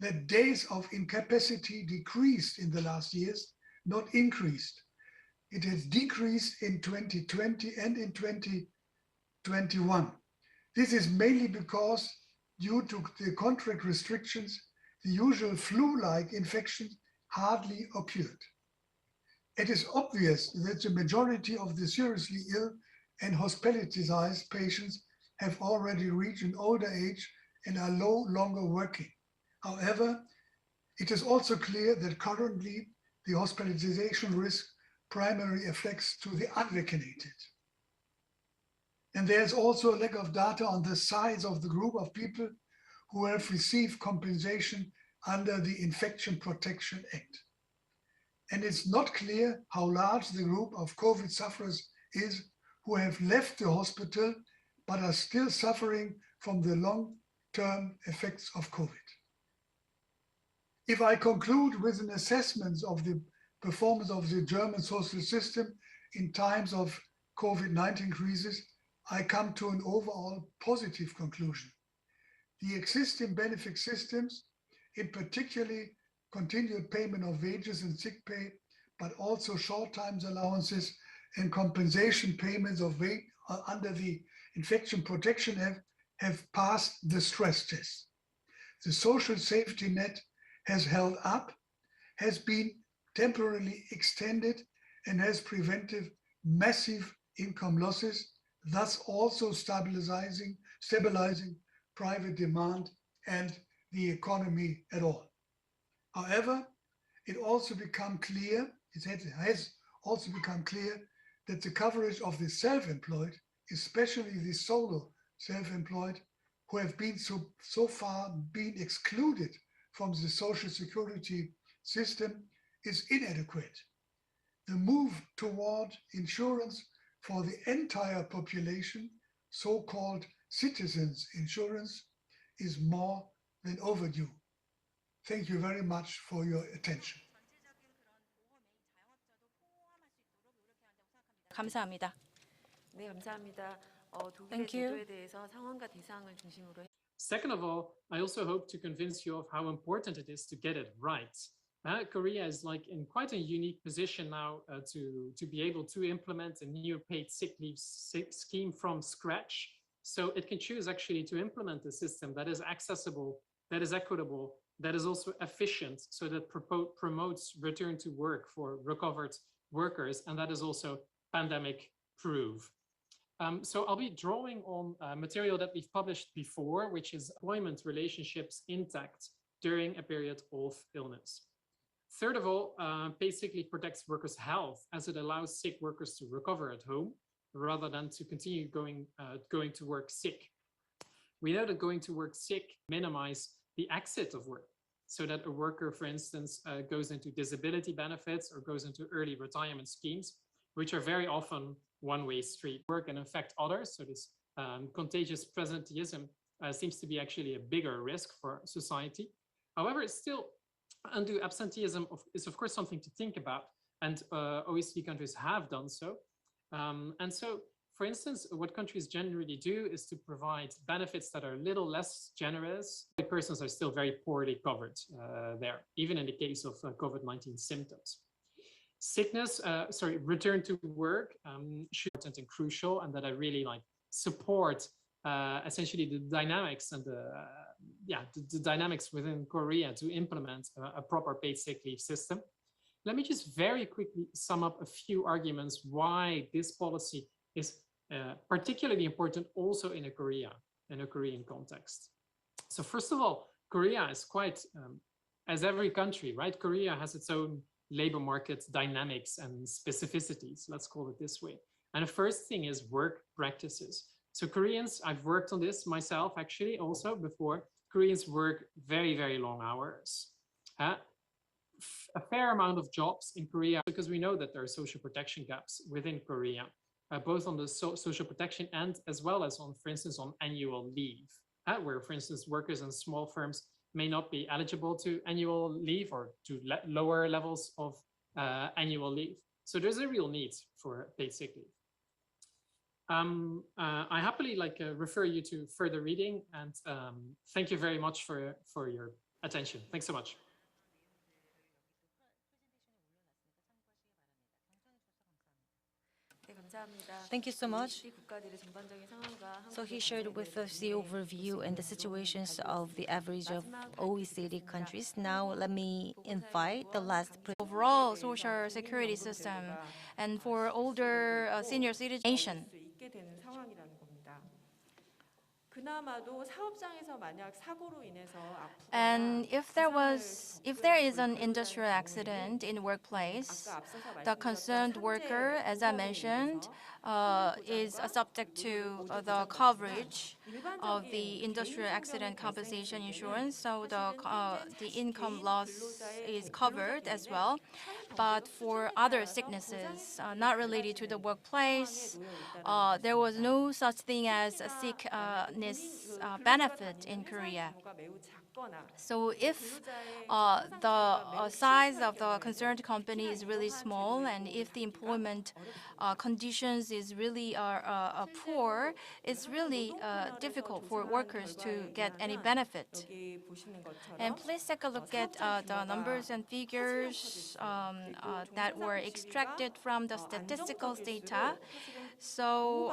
that days of incapacity decreased in the last years, not increased. It has decreased in 2020 and in 2021. This is mainly because due to the contract restrictions, the usual flu-like infections hardly occurred. It is obvious that the majority of the seriously ill and hospitalized patients have already reached an older age and are no longer working. However, it is also clear that currently the hospitalization risk primarily affects to the unvaccinated. And there's also a lack of data on the size of the group of people who have received compensation under the Infection Protection Act. And it's not clear how large the group of COVID sufferers is who have left the hospital but are still suffering from the long-term effects of COVID. If I conclude with an assessment of the performance of the German social system in times of COVID-19 crisis, I come to an overall positive conclusion. The existing benefit systems, in particularly continued payment of wages and sick pay, but also short-time allowances and compensation payments of under the Infection Protection Act, have passed the stress test. The social safety net has held up, has been temporarily extended, and has prevented massive income losses, thus also stabilizing private demand and the economy at all. However, it has also become clear that the coverage of the self-employed, especially the solo self-employed, who have been so far been excluded from the social security system, is inadequate. The move toward insurance for the entire population, so-called citizens insurance, is more than overdue. Thank you very much for your attention. 감사합니다. 네, 감사합니다. 독일의 Thank you. 제도에 대해서 상황과 대상을 중심으로 Second of all, I also hope to convince you of how important it is to get it right. Korea is like in quite a unique position now to be able to implement a new paid sick leave scheme from scratch. So it can choose actually to implement a system that is accessible, that is equitable, that is also efficient, so that promotes return to work for recovered workers, and that is also pandemic proof. So I'll be drawing on material that we've published before, which is employment relationships intact during a period of illness. Third of all, basically protects workers' health, as it allows sick workers to recover at home rather than to continue going to work sick. We know that going to work sick minimize the exit of work, so that a worker, for instance, goes into disability benefits or goes into early retirement schemes, which are very often one-way street. Work and affect others, so this contagious presenteeism seems to be actually a bigger risk for society. However, it's still undue absenteeism is of course something to think about, and OECD countries have done so. And so, for instance, what countries generally do is to provide benefits that are a little less generous. Persons are still very poorly covered there, even in the case of COVID-19 symptoms. Sickness, return to work should be important and crucial, and that I really support essentially the dynamics and the dynamics within Korea to implement a proper paid sick leave system. Let me just very quickly sum up a few arguments why this policy is particularly important also in a Korean context. So first of all, Korea is quite, as every country, right? Korea has its own labor market dynamics and specificities, let's call it this way. And the first thing is work practices. So Koreans, I've worked on this myself actually also before. Koreans work very, very long hours. A fair amount of jobs in Korea, because we know that there are social protection gaps within Korea, both on the social protection end as well as on, for instance, on annual leave, where, for instance, workers in small firms may not be eligible to annual leave or to lower levels of annual leave. So there's a real need for paid sick leave. I happily refer you to further reading, and thank you very much for your attention. Thanks so much. Thank you so much. So he shared with us the overview and the situations of the average of OECD countries. Now let me invite the last Overall social security system and for older senior citizen. And if there is an industrial accident in workplace, the concerned worker, as I mentioned, is subject to the coverage of the industrial accident compensation insurance. So the income loss is covered as well. But for other sicknesses not related to the workplace, there was no such thing as a sickness benefit in Korea. So if the size of the concerned company is really small, and if the employment conditions is really poor, it's really difficult for workers to get any benefit. And please take a look at the numbers and figures that were extracted from the statistical data. So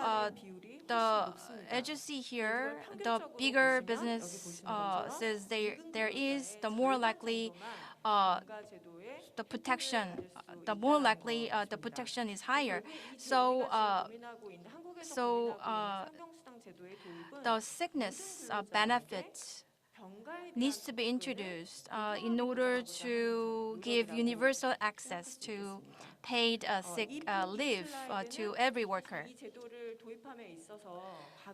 as you see here, the bigger business says there is, the more likely the protection, the protection is higher. So the sickness benefit needs to be introduced in order to give universal access to paid sick leave to every worker.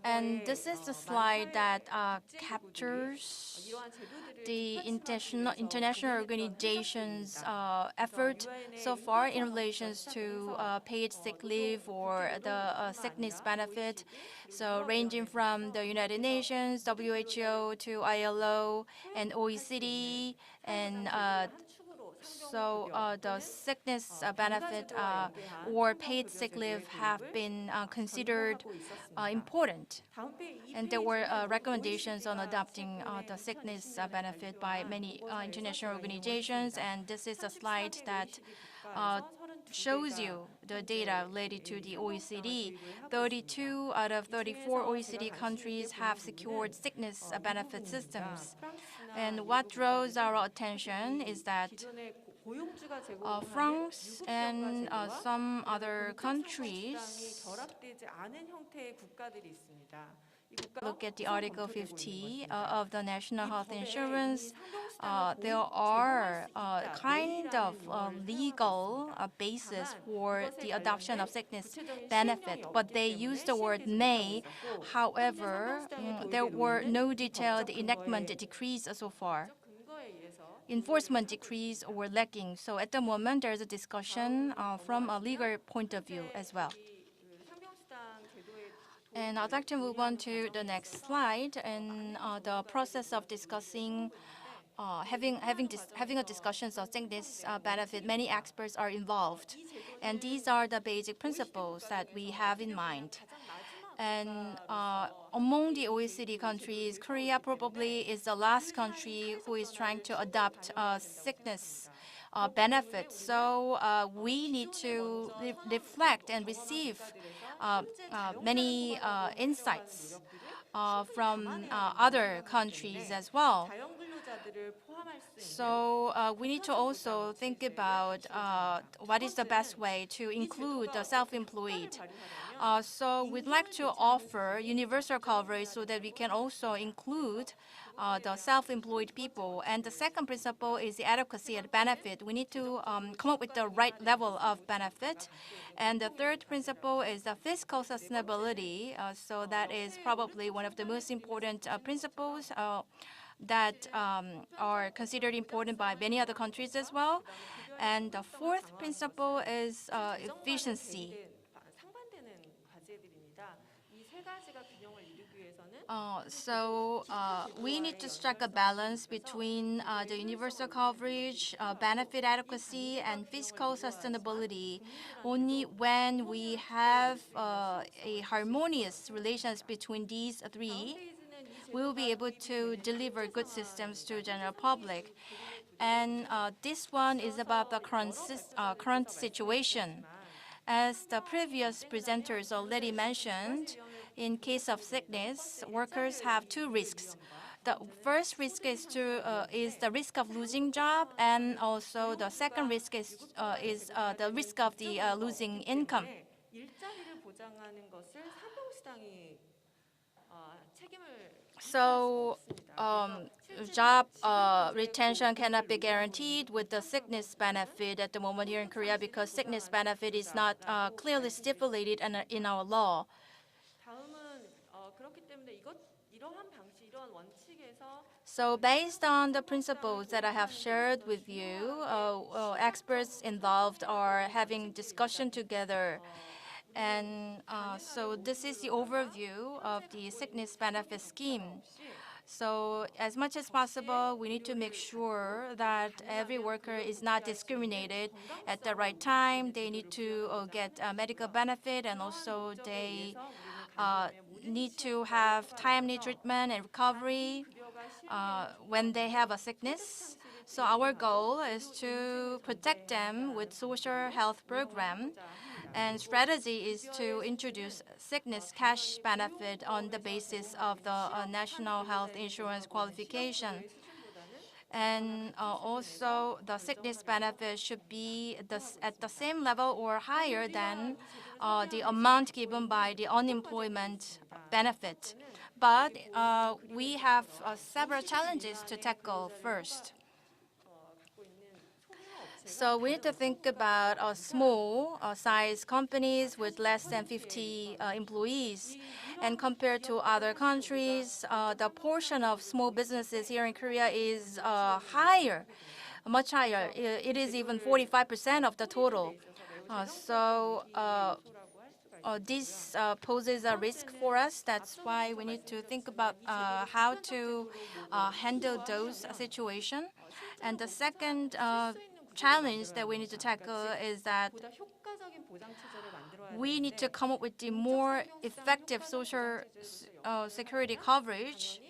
And this is the slide that captures the international organizations' effort so far in relation to paid sick leave or the sickness benefit. So ranging from the United Nations, WHO to ILO and OECD, and so the sickness benefit or paid sick leave have been considered important. And there were recommendations on adopting the sickness benefit by many international organizations. And this is a slide that shows you the data related to the OECD. 32 out of 34 OECD countries have secured sickness benefit systems. And what draws our attention is that France and some other countries, look at the Article 50 of the National Health Insurance, there are kind of legal basis for the adoption of sickness benefit, but they use the word may. However, there were no detailed enactment decrees so far. Enforcement decrees were lacking. So at the moment, there's a discussion from a legal point of view as well. And I'd like to move on to the next slide and the process of discussing, having a discussion of sickness benefit. Many experts are involved, and these are the basic principles that we have in mind. And among the OECD countries, Korea probably is the last country who is trying to adopt sickness benefits. So we need to reflect and receive many insights from other countries as well. So we need to also think about what is the best way to include the self-employed. So we'd like to offer universal coverage so that we can also include the self-employed people. And the second principle is the adequacy and benefit. We need to come up with the right level of benefit. And the third principle is the fiscal sustainability. So that is probably one of the most important principles that are considered important by many other countries as well. And the fourth principle is efficiency. 상반되는 과제들입니다. 이 세 가지가 균형을 이루기 위해서는 We need to strike a balance between the universal coverage, benefit adequacy, and fiscal sustainability. Only when we have a harmonious relations between these three, we will be able to deliver good systems to general public. And this one is about the current situation. As the previous presenters already mentioned, in case of sickness, workers have two risks. The first risk is the risk of losing job, and also the second risk is the risk of the losing income. 일자리를 보장하는 것을 사병수당이 책임을 So job retention cannot be guaranteed with the sickness benefit at the moment here in Korea because sickness benefit is not clearly stipulated in our law. 다음은 그렇기 때문에 이러한 방식, 이러한 원칙에서 So based on the principles that I have shared with you, experts involved are having discussion together. And so this is the overview of the sickness benefit scheme. So as much as possible, we need to make sure that every worker is not discriminated at the right time. They need to get medical benefit, and also they need to have timely treatment and recovery when they have a sickness. So our goal is to protect them with social health program. And strategy is to introduce sickness cash benefit on the basis of the national health insurance qualification. And also, the sickness benefit should be at the same level or higher than the amount given by the unemployment benefit. But we have several challenges to tackle first. So we need to think about small size companies with less than 50 employees. And compared to other countries, the portion of small businesses here in Korea is higher, much higher. It is even 45% of the total. This poses a risk for us. That's why we need to think about how to handle those situations. And the second challenge that we need to tackle is that 보다 효과적인 보장 체제를 만들어야 we need to come up with the more effective social security coverage.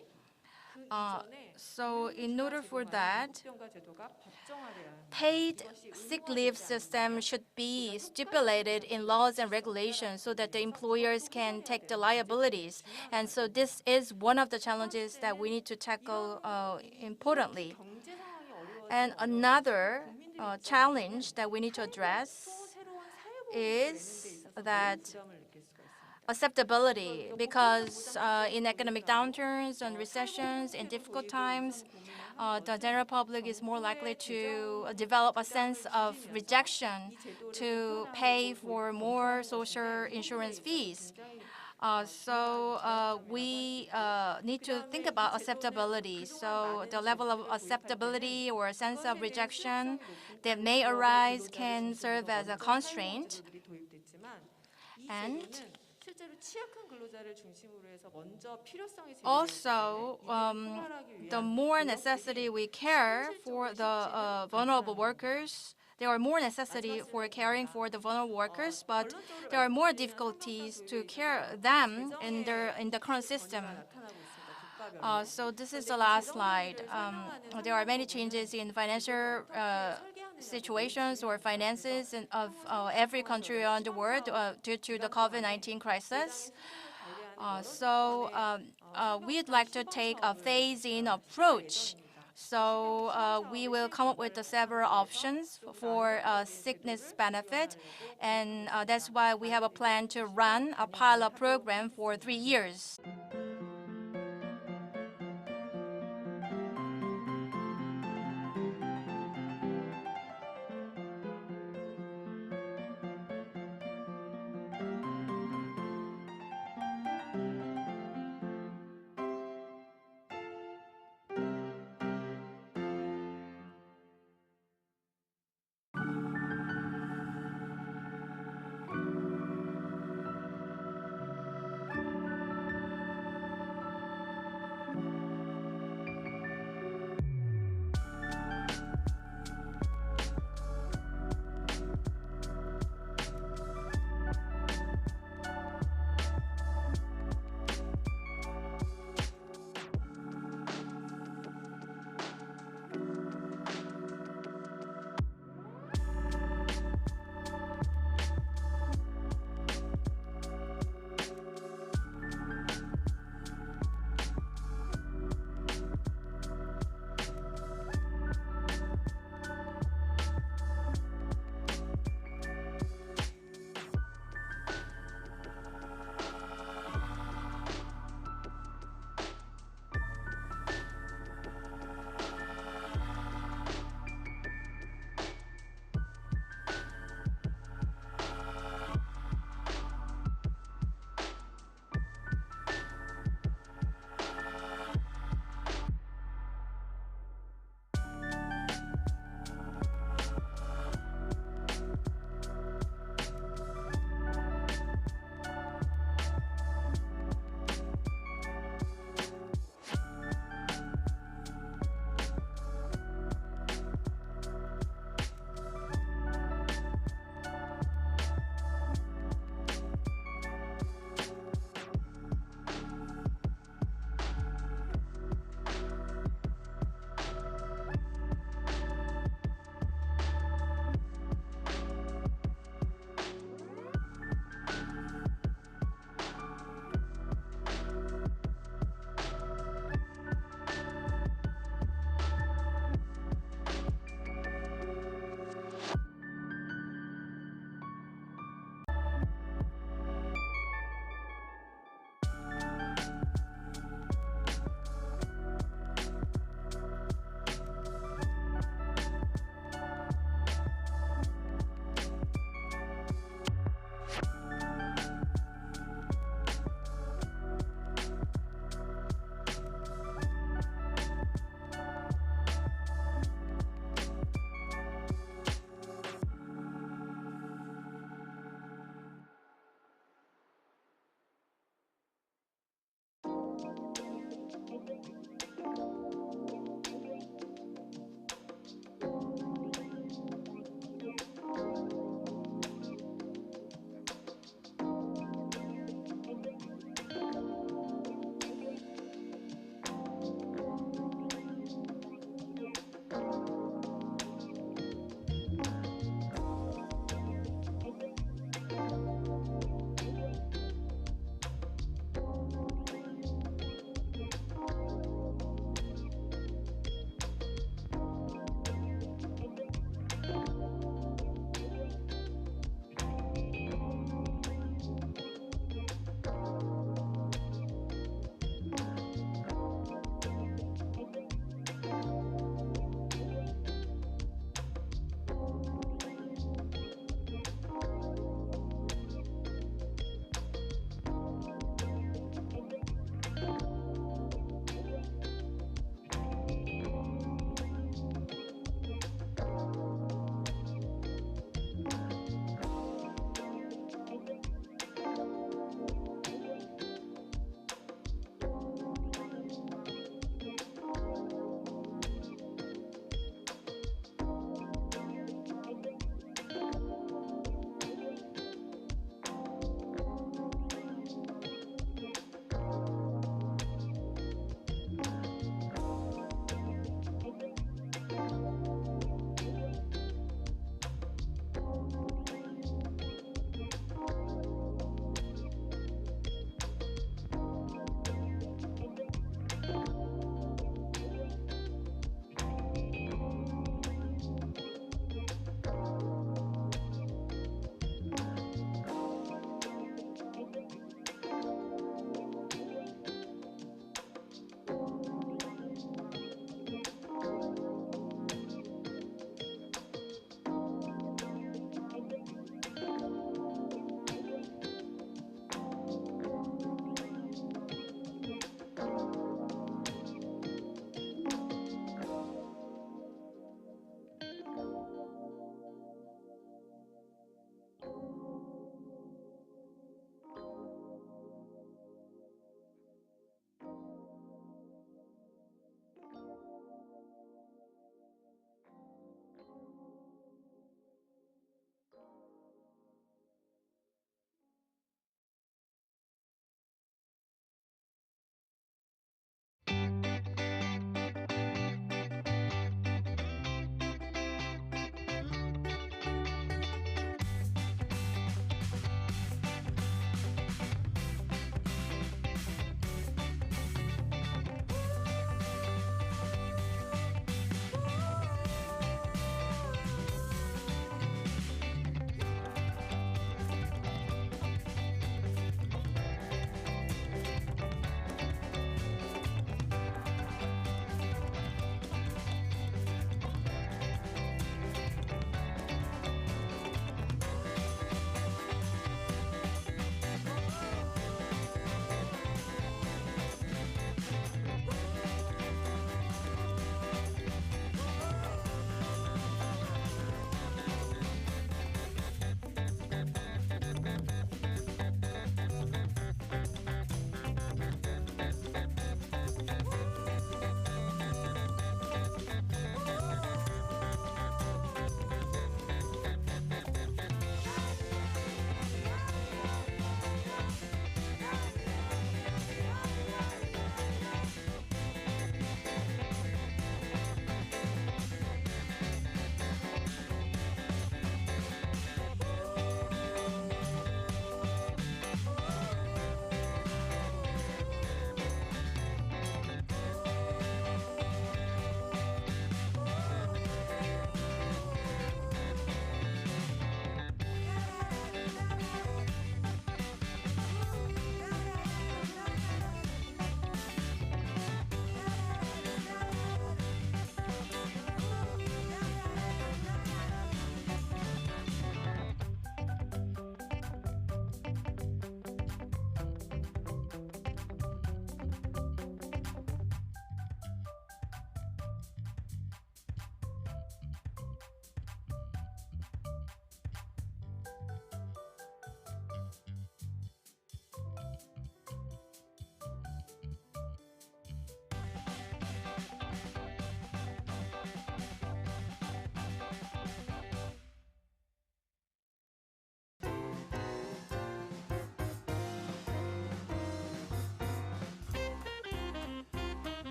So in order for that, 병가 제도가 법정화돼야 합니다. paid sick leave system should be stipulated in laws and regulations so that the employers can take the liabilities. And so this is one of the challenges that we need to tackle importantly. 경제 상황이 어려워서 And another challenge that we need to address 새로운 사회보험 is that 부담을 느낄 수가 있습니다. acceptability, because in economic downturns and recessions, in difficult times, the general public is more likely to develop a sense of rejection to pay for more social insurance fees. We need to think about acceptability. So the level of acceptability or a sense of rejection that may arise can serve as a constraint. 제도들이 도입됐지만 이 And 제도는 실제로 취약한 근로자를 중심으로 해서 먼저 필요성이 also, the more necessity we care for the vulnerable workers, there are more necessity for caring for the vulnerable workers, but there are more difficulties to care them in the current system. So this is the last slide. There are many changes in financial situations or finances of every country around the world due to the COVID-19 crisis. We'd like to take a phase-in approach. So we will come up with several options for sickness benefit, and that's why we have a plan to run a pilot program for 3 years.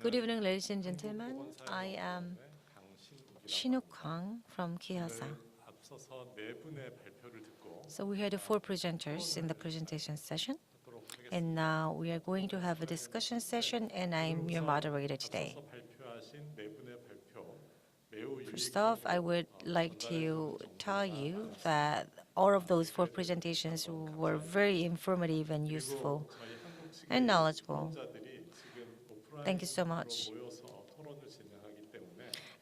Good evening, ladies and gentlemen. I am Shinuk Kang from Kihasa. So we had 4 presenters in the presentation session, and now we are going to have a discussion session, and I'm your moderator today. First off, I would like to tell you that all of those 4 presentations were very informative and useful and knowledgeable. Thank you so much.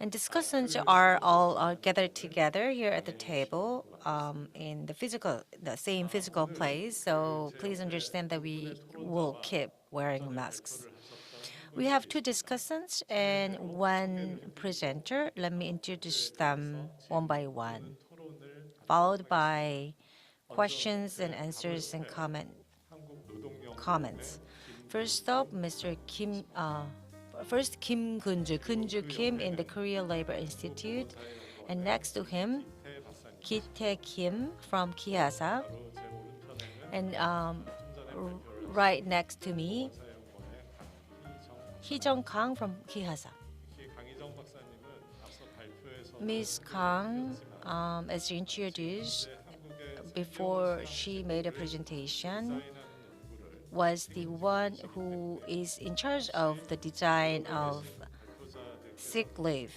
And discussants are all gathered together here at the table in the same physical place. So please understand that we will keep wearing masks. We have 2 discussants and 1 presenter. Let me introduce them one by one, followed by questions and answers and comments. First up, first Kim Kunju Kim in the Korea Labor Institute, and next to him, Ki-tae Kim from Kihasa, and right next to me, Hee-jung Kang from Kihasa. Ms. Kang, as introduced before she made a presentation, was the one who is in charge of the design of sick leave.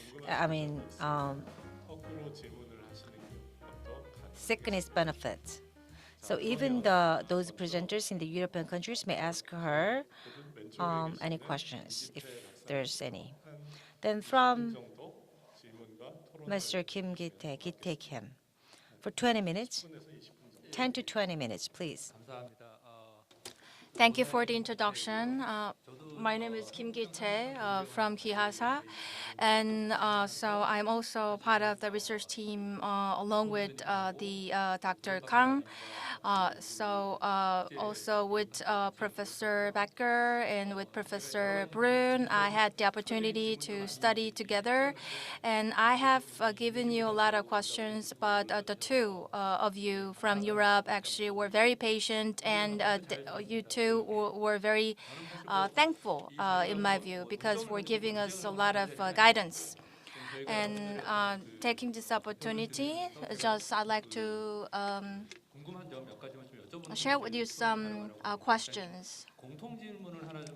Sickness benefits. So even those presenters in the European countries may ask her any questions, if there's any. Then from Mr. Kim Ki-tae Kim, for 20 minutes, 10 to 20 minutes, please. Thank you for the introduction. My name is Kim Ki-tae from Kihasa, and so I'm also part of the research team along with the Dr. Kang. Also with Professor Becker and with Professor Brun, I had the opportunity to study together, and I have given you a lot of questions, but the 2 of you from Europe actually were very patient, and you 2 were very thankful, in my view, because for giving us a lot of guidance. And taking this opportunity, I'd like to share with you some questions.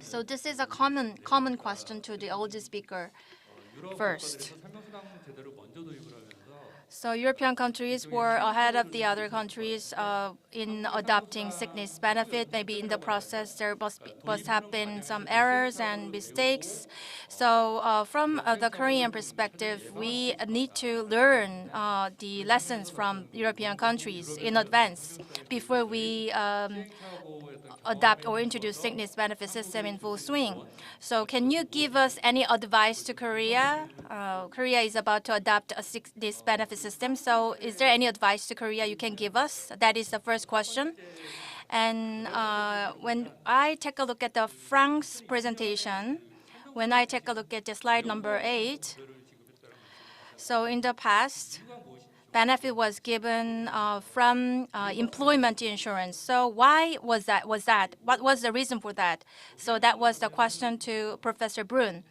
So this is a common question to the oldest speaker first. So European countries were ahead of the other countries in adopting sickness benefit. Maybe in the process there must have been some errors and mistakes. So from the Korean perspective, we need to learn the lessons from European countries in advance before we adopt or introduce sickness benefit system in full swing. So can you give us any advice to Korea? Korea is about to adopt a sickness benefit system. So is there any advice to Korea you can give us? That is the first question. And when I take a look at the France presentation, when I take a look at the slide number 8, so in the past, benefit was given from employment insurance. So why was that? What was the reason for that? So that was the question to Professor Brun.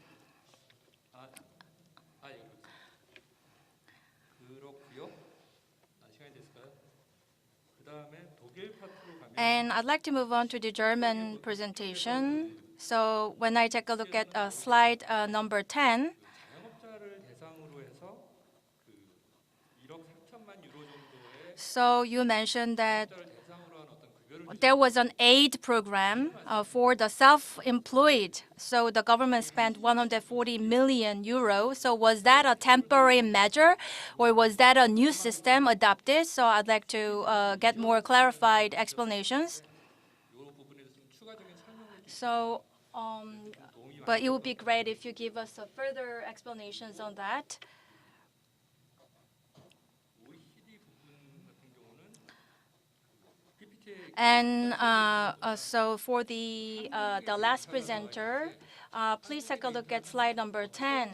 And I'd like to move on to the German presentation. So when I take a look at slide number 10, so you mentioned that there was an aid program for the self-employed. So the government spent 140 million euros. So was that a temporary measure, or was that a new system adopted? So I'd like to get more clarified explanations. So, but it would be great if you give us further explanations on that. And so for the last presenter, please take a look at slide number 10.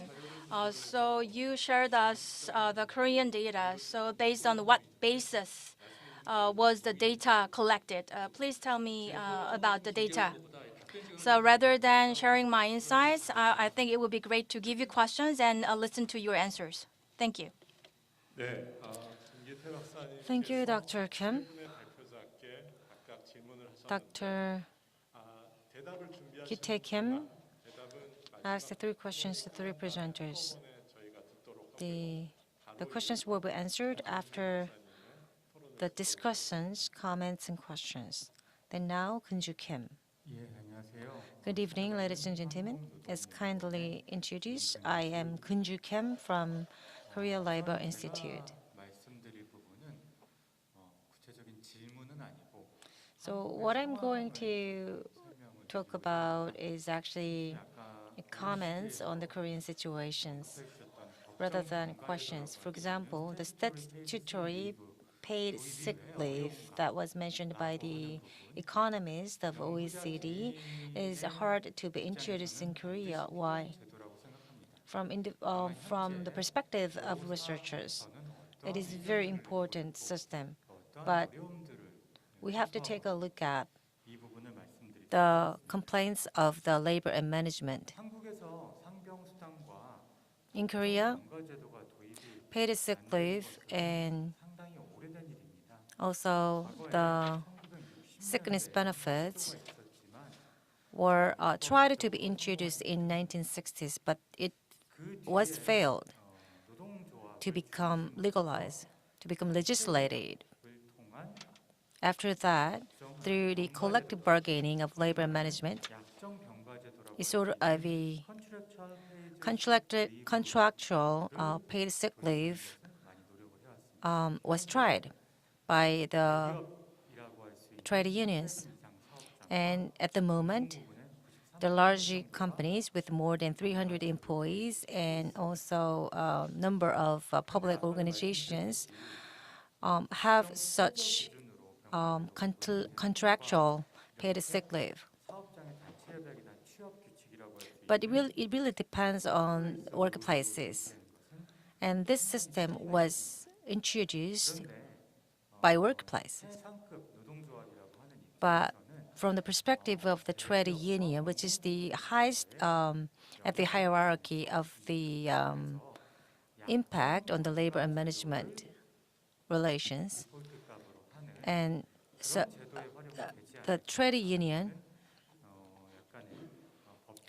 So you shared us the Korean data. So based on what basis was the data collected? Please tell me about the data. So rather than sharing my insights, I think it would be great to give you questions and listen to your answers. Thank you. Thank you, Dr. Kim. Dr. Ki-tae Kim asked the 3 questions to 3 presenters. The questions will be answered after the discussions, comments, and questions. Then now, Kunju Kim. Good evening, ladies and gentlemen. As kindly introduced, I am Kunju Kim from Korea Labor Institute. So what I'm going to talk about is actually comments on the Korean situations rather than questions. For example, the statutory paid sick leave that was mentioned by the economist of OECD is hard to be introduced in Korea. Why? From the perspective of researchers, it is a very important system, but we have to take a look at the complaints of the labor and management. In Korea, paid sick leave and also the sickness benefits were tried to be introduced in 1960s, but it was failed to become legalized, to become legislated. After that, through the collective bargaining of labor management, a sort of a contractual paid sick leave was tried by the trade unions. And at the moment, the large companies with more than 300 employees and also a number of public organizations have such contractual paid sick leave. But it really depends on workplaces. And this system was introduced by workplaces. But from the perspective of the trade union, which is the highest at the hierarchy of the impact on the labor and management relations, and so the trade union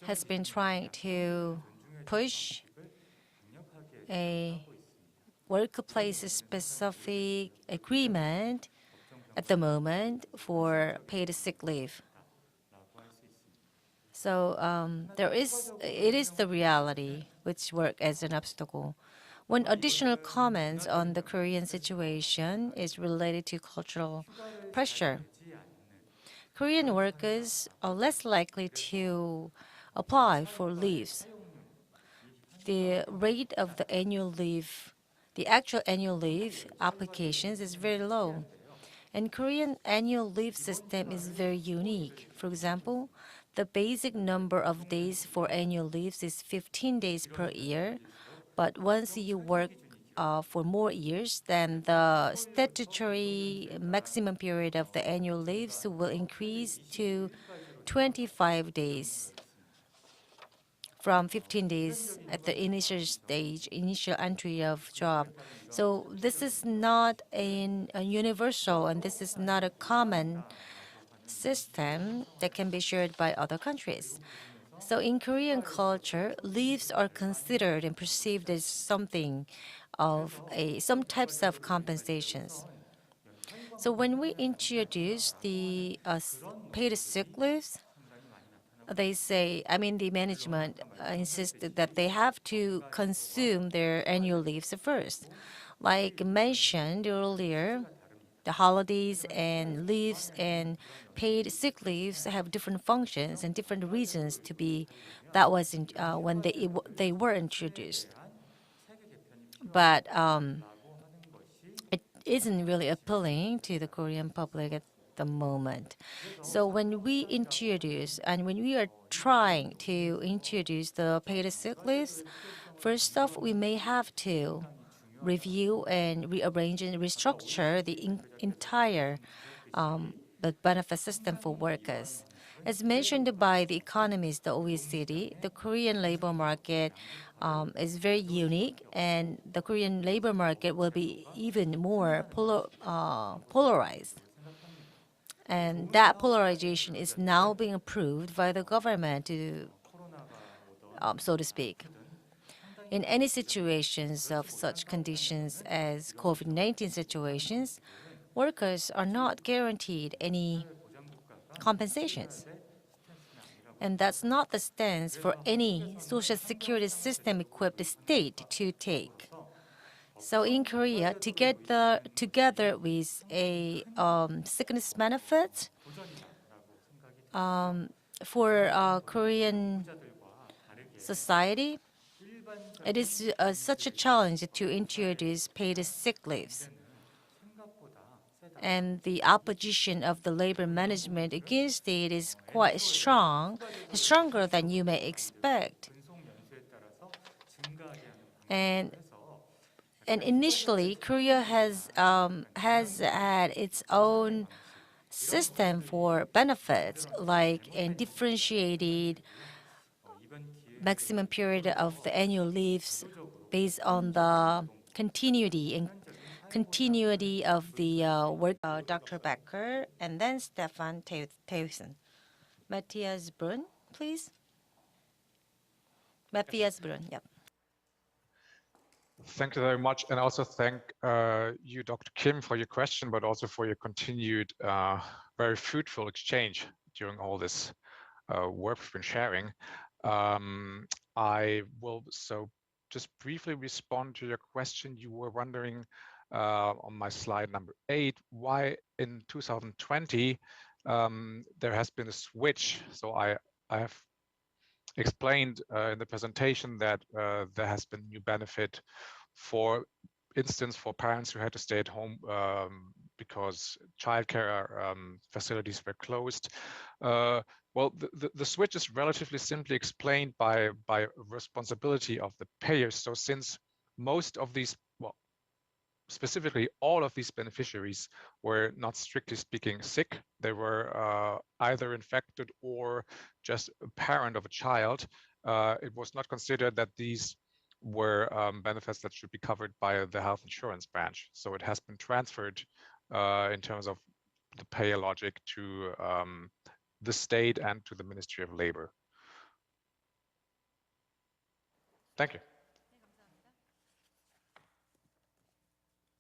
has been trying to push a workplace-specific agreement at the moment for paid sick leave. So it is the reality which work as an obstacle. One additional comment on the Korean situation is related to cultural pressure. Korean workers are less likely to apply for leaves. The rate of the annual leave, the actual annual leave applications is very low. And Korean annual leave system is very unique. For example, the basic number of days for annual leaves is 15 days per year. But once you work for more years, then the statutory maximum period of the annual leaves will increase to 25 days from 15 days at the initial stage, initial entry of job. So this is not a universal, and this is not a common system that can be shared by other countries. So in Korean culture, leaves are considered and perceived as something of some types of compensations. So when we introduce the paid sick leaves, they say, the management insisted that they have to consume their annual leaves first. Like mentioned earlier, the holidays and leaves and paid sick leaves have different functions and different reasons to be. That was when they were introduced. But it isn't really appealing to the Korean public at the moment. So when we introduce and when we are trying to introduce the paid sick leaves, first off, we may have to review and rearrange and restructure the entire the benefit system for workers. As mentioned by the economists, the OECD, the Korean labor market is very unique, and the Korean labor market will be even more polarized. And that polarization is now being approved by the government, so to speak. In any situations of such conditions as COVID-19 situations, workers are not guaranteed any compensations. And that's not the stance for any social security system equipped state to take. So in Korea, together with a sickness benefit for Korean society, it is such a challenge to introduce paid sick leaves. And the opposition of the labor management against it is quite strong, stronger than you may expect. And initially, Korea has had its own system for benefits, like a differentiated maximum period of the annual leaves based on the continuity of the work. Dr. Becker, and then Stefan Teusen. Matthias Brunn, please. Matthias Brunn, yep. Thank you very much, and also thank you, Dr. Kim, for your question, but also for your continued very fruitful exchange during all this work we've been sharing. I will just briefly respond to your question. You were wondering on my slide number 8, why in 2020 there has been a switch. So I have explained in the presentation that there has been new benefit, for instance, for parents who had to stay at home because childcare facilities were closed. Well, the switch is relatively simply explained by responsibility of the payers. So since most of these, well, specifically all of these beneficiaries were not strictly speaking sick, they were either infected or just a parent of a child, it was not considered that these were benefits that should be covered by the health insurance branch. So it has been transferred in terms of the payer logic to the state and to the Ministry of Labor. Thank you.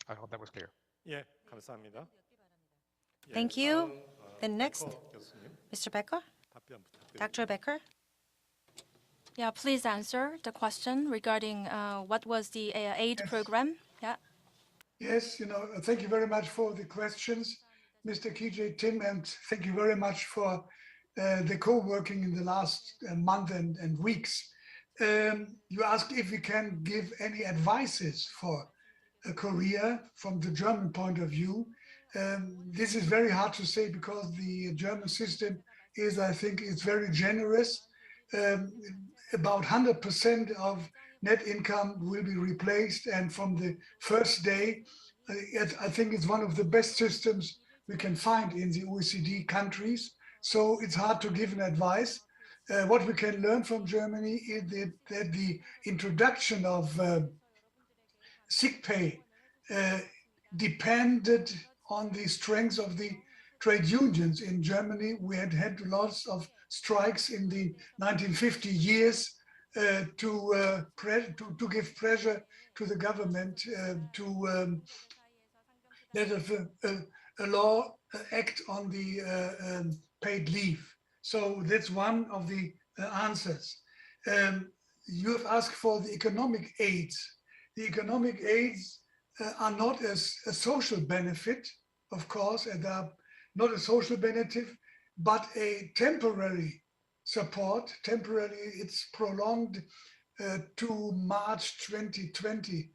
I hope that was clear. 예, 감사합니다. Thank you. Then next, Mr. Becker, Dr. Becker. Yeah, please answer the question regarding what was the aid program. Yeah. Yes, thank you very much for the questions, Mr. KJ Tim, and thank you very much for the co-working in the last month and weeks. You asked if we can give any advices for Korea from the German point of view. This is very hard to say because the German system is, I think, it's very generous. About 100% of net income will be replaced, and from the first day, I think it's one of the best systems we can find in the OECD countries. So it's hard to give an advice. What we can learn from Germany is that the introduction of sick pay depended on the strength of the trade unions in Germany. We had lots of strikes in the 1950 years to give pressure to the government to let a law act on the paid leave. So that's one of the answers. You have asked for the economic aids. The economic aids are not as a social benefit, of course, and are not a social benefit, but a temporary support. Temporarily, it's prolonged to March 2020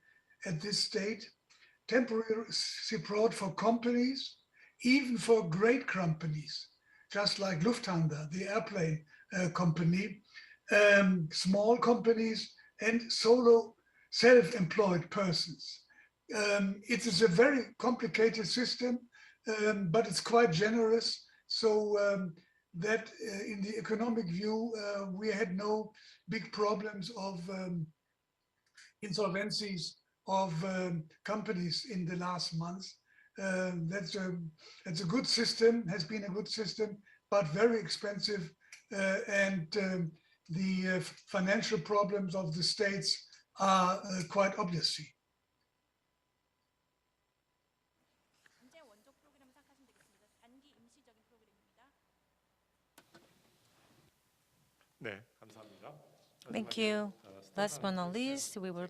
at this state. Temporary support for companies, even for great companies, just like Lufthansa, the airplane company, small companies, and solo self-employed persons. It is a very complicated system, but it's quite generous. So that in the economic view, we had no big problems of insolvencies of companies in the last months. That's a good system, has been a good system, but very expensive. And the financial problems of the states are quite obviously. 네, 감사합니다. Thank you. Last but not least, we will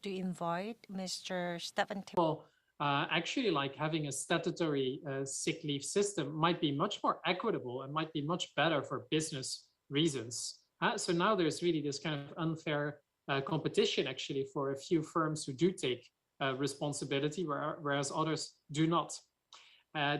to invite Mr. Stefan Well, actually, like having a statutory sick leave system might be much more equitable and might be much better for business reasons. So now there's really this kind of unfair competition actually for a few firms who do take responsibility, whereas others do not.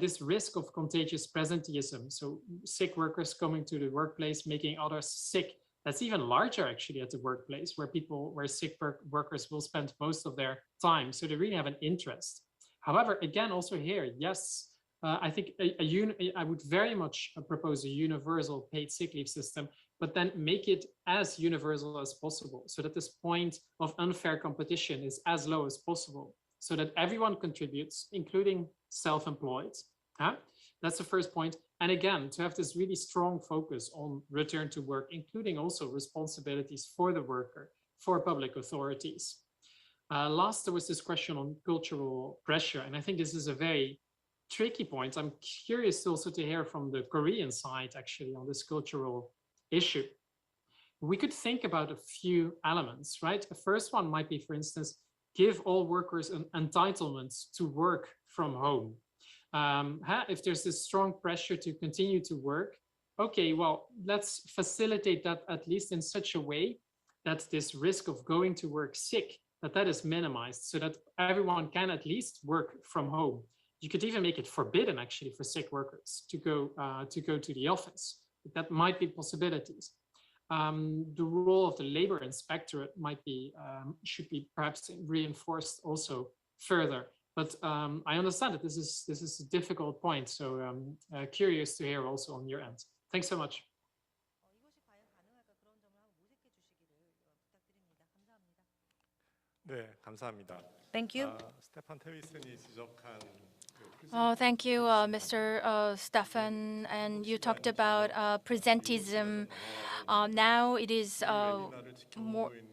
This risk of contagious presenteeism, so sick workers coming to the workplace, making others sick, that's even larger actually at the workplace where sick workers will spend most of their time. So they really have an interest. However, again, also here, yes, I think I would very much propose a universal paid sick leave system, but then make it as universal as possible so that this point of unfair competition is as low as possible, so that everyone contributes, including self-employed. That's the first point. And again, to have this really strong focus on return to work, including also responsibilities for the worker, for public authorities. Last, there was this question on cultural pressure. And I think this is a very tricky point. I'm curious also to hear from the Korean side, actually, on this cultural issue. We could think about a few elements, right? The first one might be, for instance, give all workers an entitlement to work from home. If there's this strong pressure to continue to work, okay, well, let's facilitate that at least in such a way that this risk of going to work sick, that is minimized so that everyone can at least work from home. You could even make it forbidden actually for sick workers to go to the office. That might be possibilities. The role of the labor inspectorate might be should be perhaps reinforced also further. But I understand that this is a difficult point, so I'm curious to hear also on your end. Thanks so much. 네, 감사합니다. Thank you. 스테판 테위슨이 지적한 Thank you, Mr. Stefan. And you talked about presentism. Now it is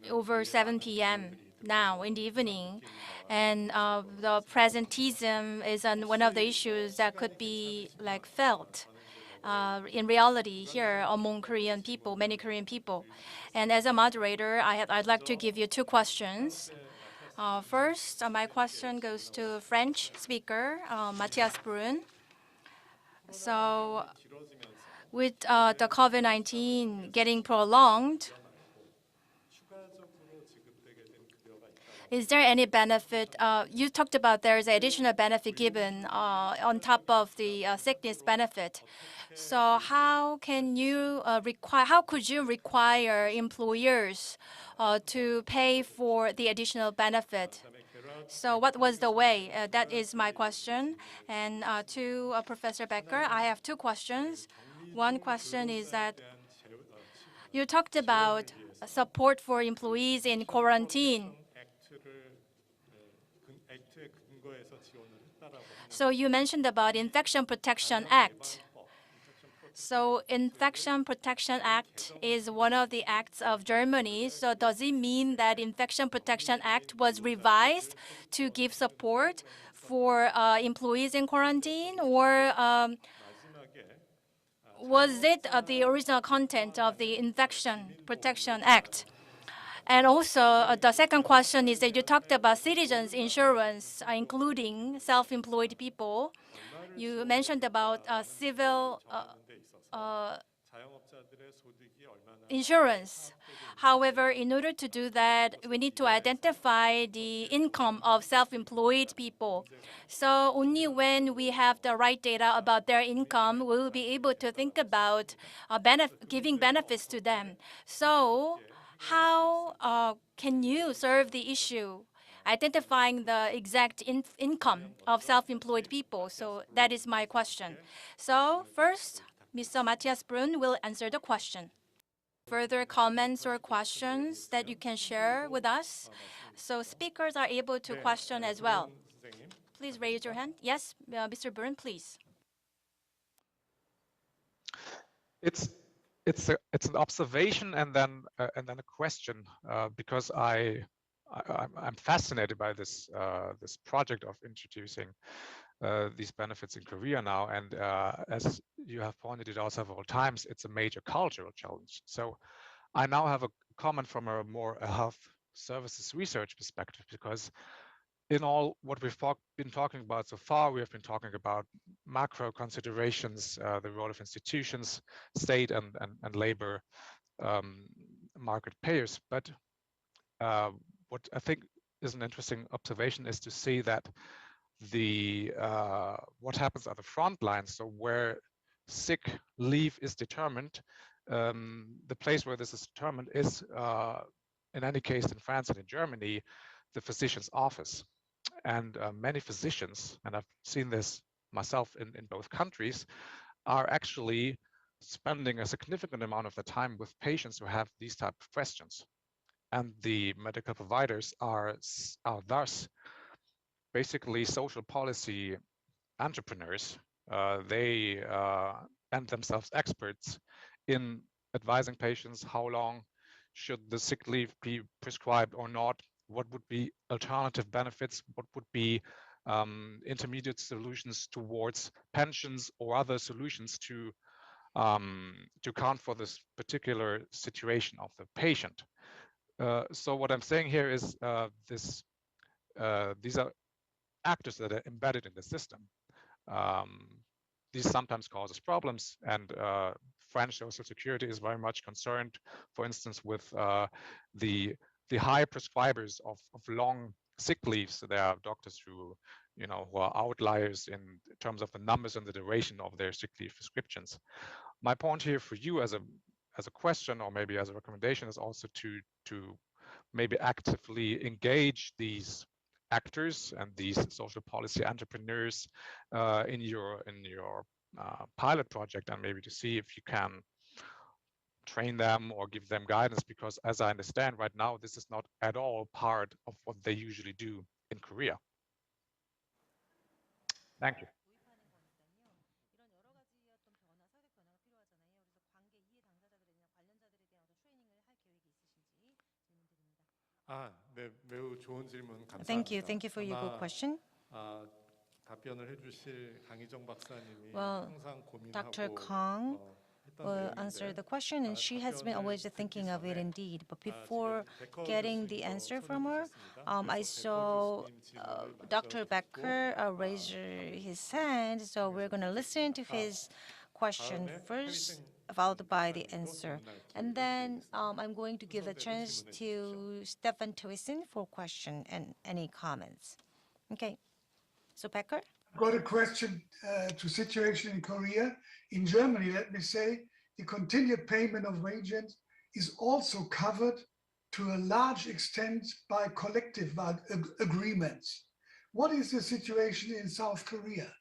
over 7 p.m. now in the evening. And the presentism is one of the issues that could be like felt in reality here among Korean people, many Korean people. And as a moderator, I'd like to give you 2 questions. First, my question goes to French speaker, Matthias Brun. So with the COVID-19 getting prolonged, is there any benefit? You talked about there's additional benefit given on top of the sickness benefit. So how can you how could you require employers to pay for the additional benefit? So what was the way? That is my question. And to Professor Becker, I have 2 questions. One question is that you talked about support for employees in quarantine. So you mentioned about Infection Protection Act. So Infection Protection Act is one of the acts of Germany. So does it mean that Infection Protection Act was revised to give support for employees in quarantine, or was it the original content of the Infection Protection Act? And also, the second question is that you talked about citizens insurance, including self-employed people. You mentioned about civil insurance. However, in order to do that, we need to identify the income of self-employed people. So only when we have the right data about their income, we will be able to think about giving benefits to them. So how can you serve the issue identifying the exact income of self-employed people? So that is my question. So first, Mr. Matthias Brun will answer the question. Further comments or questions that you can share with us? So speakers are able to question as well. 선생님. Please raise your hand. Yes, Mr. Brun, please. It's an observation and then a question because I'm fascinated by this this project of introducing these benefits in Korea now, and as you have pointed it out several times, it's a major cultural challenge. So I now have a comment from a more health services research perspective, because in all what we've been talking about so far, we have been talking about macro considerations, the role of institutions, state and labor market payers. But what I think is an interesting observation is to see that the what happens at the front lines, so where sick leave is determined, the place where this is determined is in any case in France and in Germany, the physician's office. And many physicians, and I've seen this myself in both countries, are actually spending a significant amount of the time with patients who have these type of questions. And the medical providers are thus basically social policy entrepreneurs. They and themselves experts in advising patients how long should the sick leave be prescribed or not, what would be alternative benefits, what would be intermediate solutions towards pensions or other solutions to account for this particular situation of the patient. So what I'm saying here is these are actors that are embedded in the system. This sometimes causes problems, and French Social Security is very much concerned, for instance, with the high prescribers of long sick leaves. So there are doctors who are outliers in terms of the numbers and the duration of their sick leave prescriptions. My point here for you as a question, or maybe as a recommendation, is also to maybe actively engage these actors and these social policy entrepreneurs in your pilot project, and maybe to see if you can train them or give them guidance, because as I understand right now, this is not at all part of what they usually do in Korea. Thank you. 네, 매우 좋은 질문 감사합니다. Thank you for your good question. 답변을 해주실 강희정 박사님이 Well, 항상 고민하고 Dr. Kang will answer the question, and she has been always thinking of it indeed. But before getting the answer from her, I saw Dr. Becker raise his hand, so we're going to listen to his question first, followed by the answer. And then I'm going to give a chance to Stefan Thyssen for question and any comments. Okay, so Becker? I've got a question to situation in Korea. In Germany, let me say, the continued payment of wages is also covered to a large extent by collective agreements. What is the situation in South Korea?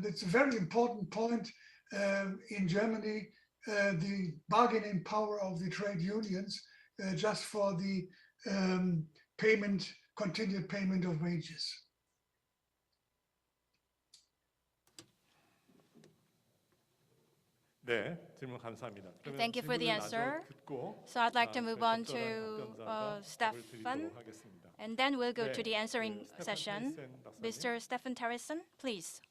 It's a very important point. In Germany, the bargaining power of the trade unions just for the continued payment of wages. 네, 질문 감사합니다. Thank you for the answer. So I'd like to move on to Stefan, and then we'll go to the answering session. Mr. Stefan Thyssen, please.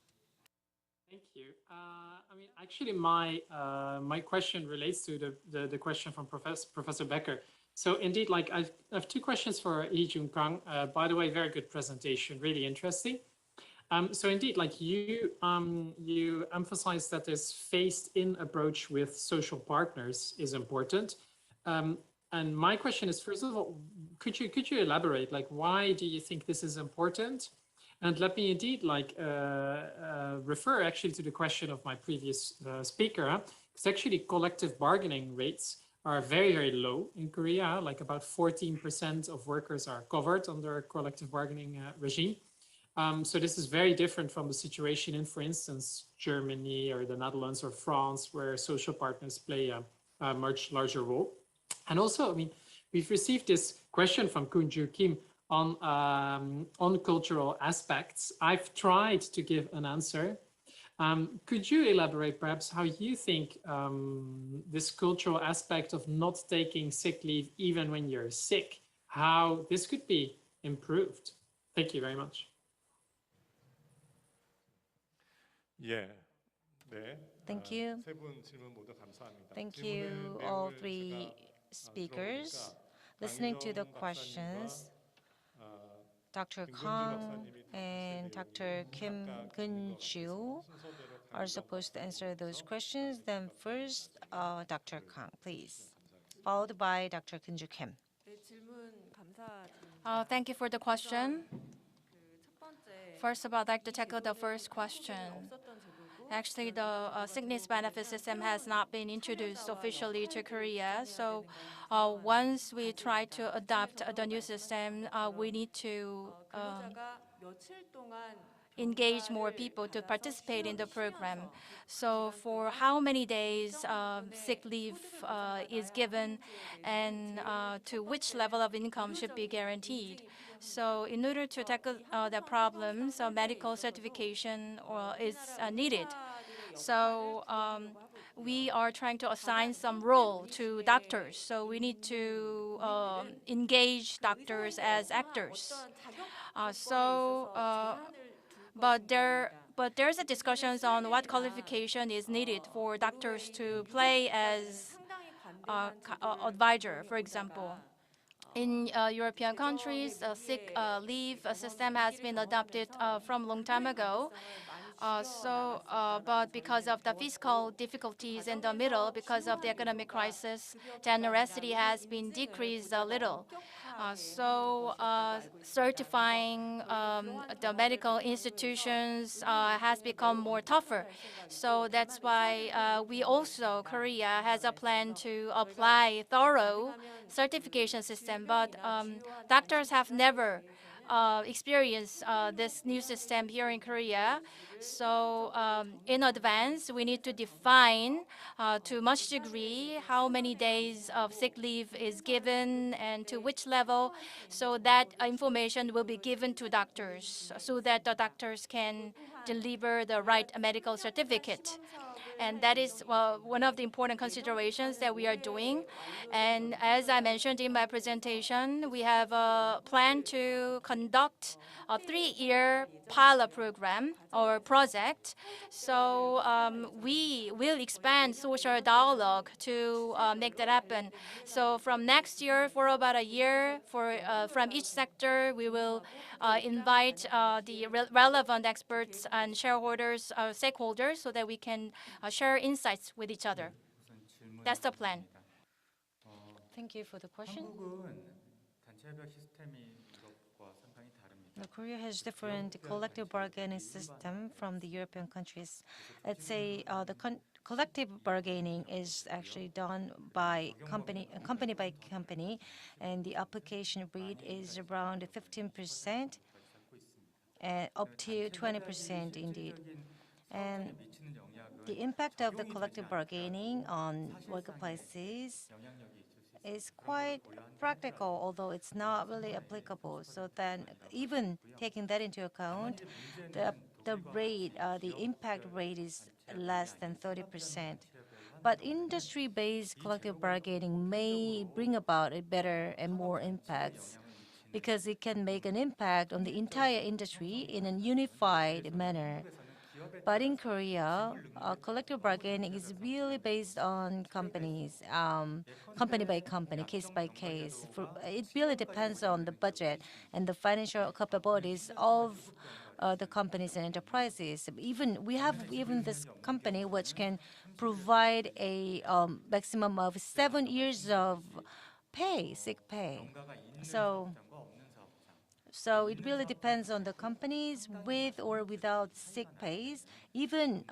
Thank you. I mean, actually, my question relates to the question from Professor Becker. So indeed, like I have two questions for Hee-Joon Kang. By the way, very good presentation, really interesting. So indeed, like you emphasize that this phased-in approach with social partners is important. And my question is, first of all, could you elaborate? Like, why do you think this is important? And let me indeed like refer actually to the question of my previous speaker. It's actually collective bargaining rates are very, very low in Korea. Like about 14% of workers are covered under a collective bargaining regime. So this is very different from the situation in, for instance, Germany or the Netherlands or France, where social partners play a much larger role. And also, I mean, we've received this question from Kunju Kim on cultural aspects. I've tried to give an answer. Could you elaborate perhaps how you think this cultural aspect of not taking sick leave even when you're sick, how this could be improved? Thank you very much. 예, 네. Thank you. 세 분 질문 모두 감사합니다. Thank 질문의 you, all 내용을 three 제가 speakers. 들어보니까 Listening to the 강희정 questions, 박사님과 Dr. 김근주 Kang 박사님이 and Dr. Kim Gun-ju are supposed to answer those questions. Then first, Dr. Kang, please, followed by Dr. Gun-ju Kim. 네, 질문 감사드립니다. Thank you for the question. 첫 번째 First of all, I'd like to tackle the first question. 없었던 제도고 Actually, the sickness benefit system has not been introduced officially to Korea. So once we try to adopt the new system, we need to 근로자가 며칠 동안 engage more people to participate in the program. So for how many days sick leave is given and to which level of income should be guaranteed. So in order to tackle the problems, medical certification is needed. So we are trying to assign some role to doctors. So we need to engage doctors as actors. But there's a discussions on what qualification is needed for doctors to play as advisor, for example. In European countries, sick leave system has been adopted from long time ago. But because of the fiscal difficulties in the middle, because of the economic crisis, generosity has been decreased a little. Certifying the medical institutions has become more tougher. So that's why we also, Korea, has a plan to apply thorough certification system. But doctors have never experienced this new system here in Korea. So in advance, we need to define to much degree how many days of sick leave is given and to which level, so that information will be given to doctors so that the doctors can deliver the right medical certificate. And that is one of the important considerations that we are doing. And as I mentioned in my presentation, we have a plan to conduct a 3-year pilot program or project. So we will expand social dialogue to make that happen. So from next year, for about a year, from each sector, we will invite the relevant experts and shareholders, stakeholders, so that we can share insights with each other. That's the plan. Thank you for the question. 한국은 단체별 시스템이 유럽과 상당히 다릅니다. Korea has different collective bargaining system from the European countries. Let's say the collective bargaining is actually done by company by company, and the application rate is around 15% and up to 20% indeed. And the impact of the collective bargaining on workplaces is quite practical, although it's not really applicable. So then, even taking that into account, the rate, the impact rate is less than 30%. But industry-based collective bargaining may bring about a better and more impacts, because it can make an impact on the entire industry in a unified manner. But in Korea, collective bargaining is really based on companies, company by company, case by case. It really depends on the budget and the financial capabilities of the companies and enterprises. We have this company which can provide a maximum of 7 years of pay, sick pay. So it really depends on the companies with or without sick pays. Even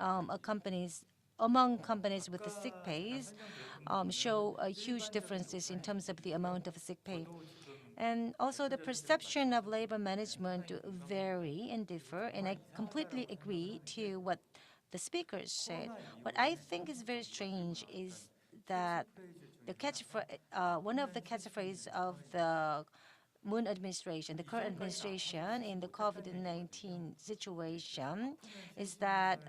among companies with the sick pays show huge differences in terms of the amount of sick pay. And also the perception of labor management vary and differ, and I completely agree to what the speakers said. What I think is very strange is that one of the catchphrases of the Moon administration, the current administration in the COVID-19 situation, is that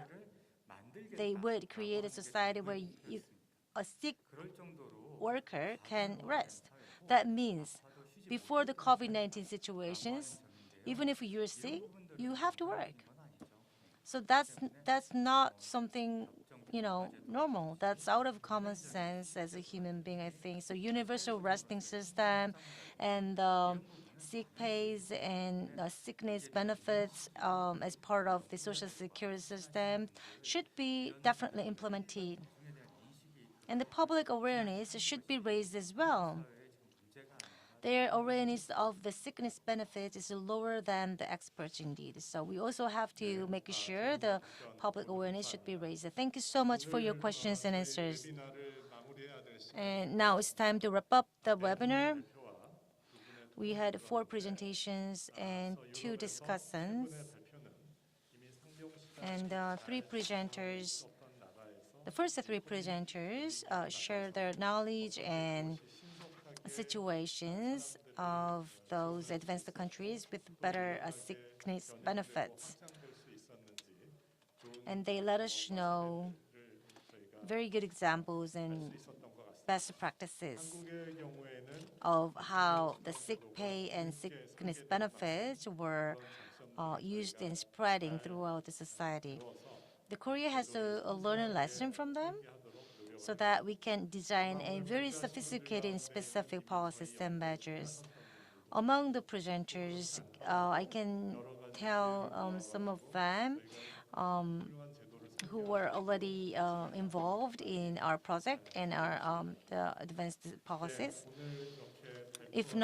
they would create a society where a sick worker can rest. That means before the COVID-19 situations, even if you're sick, you have to work. So that's not something, normal. That's out of common sense as a human being, I think. So universal resting system and sick pays and sickness benefits as part of the social security system should be definitely implemented. And the public awareness should be raised as well. Their awareness of the sickness benefits is lower than the experts indeed. So we also have to make sure the public awareness should be raised. Thank you so much for your questions and answers. And now it's time to wrap up the webinar. We had 4 presentations and 2 discussants. And 3 presenters, the first 3 presenters shared their knowledge and situations of those advanced countries with better sickness benefits. And they let us know very good examples and best practices of how the sick pay and sickness benefits were used in spreading throughout the society. The Korea has to learn a lesson from them, so that we can design a very sophisticated and specific policies and measures. Among the presenters, I can tell some of them who were already involved in our project and our the advanced policies. If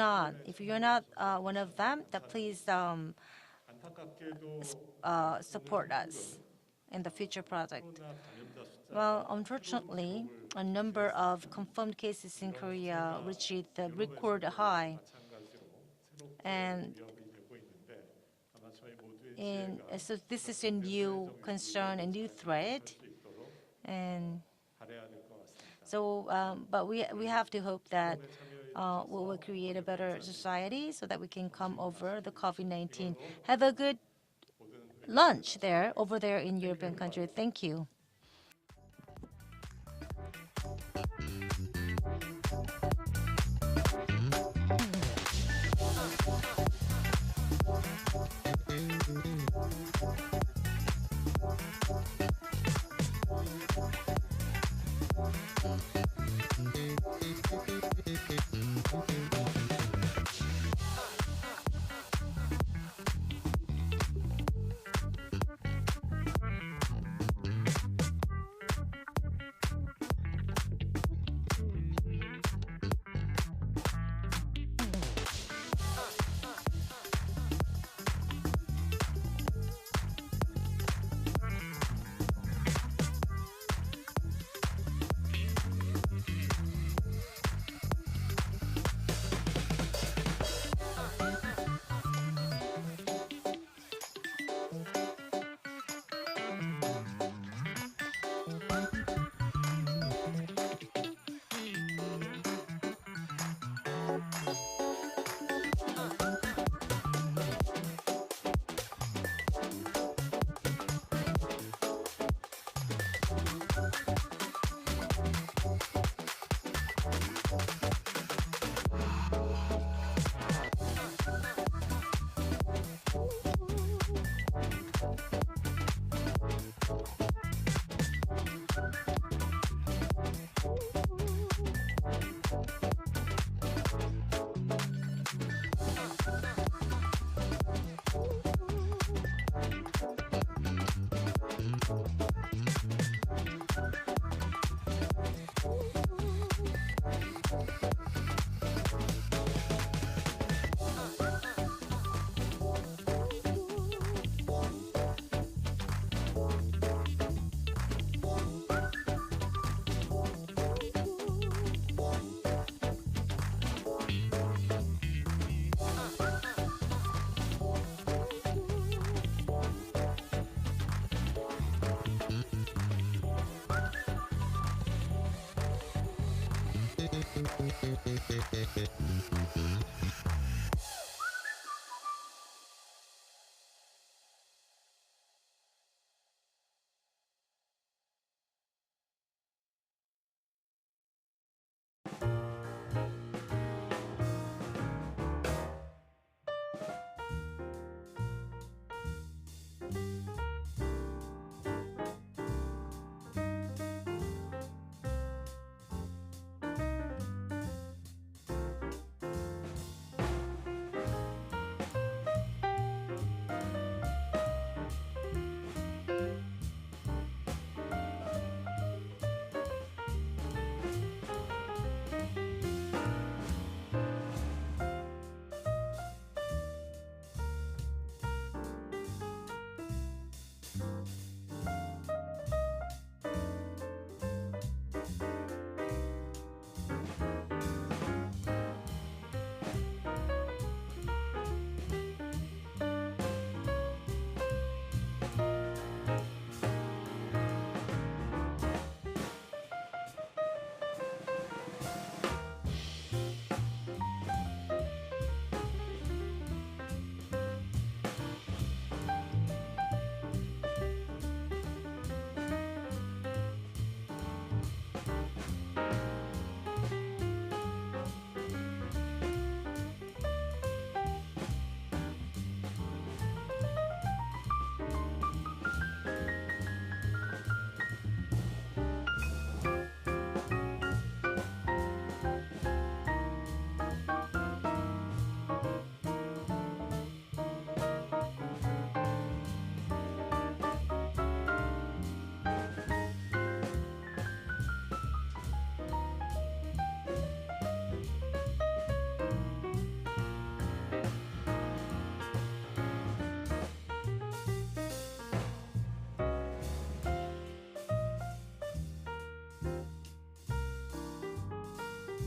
you're not one of them, then please support us in the future project. Well, unfortunately, a number of confirmed cases in Korea reached the record high. And so this is a new concern, a new threat. And so, but we have to hope that we will create a better society so that we can come over the COVID-19. Have a good lunch over there in European country. Thank you.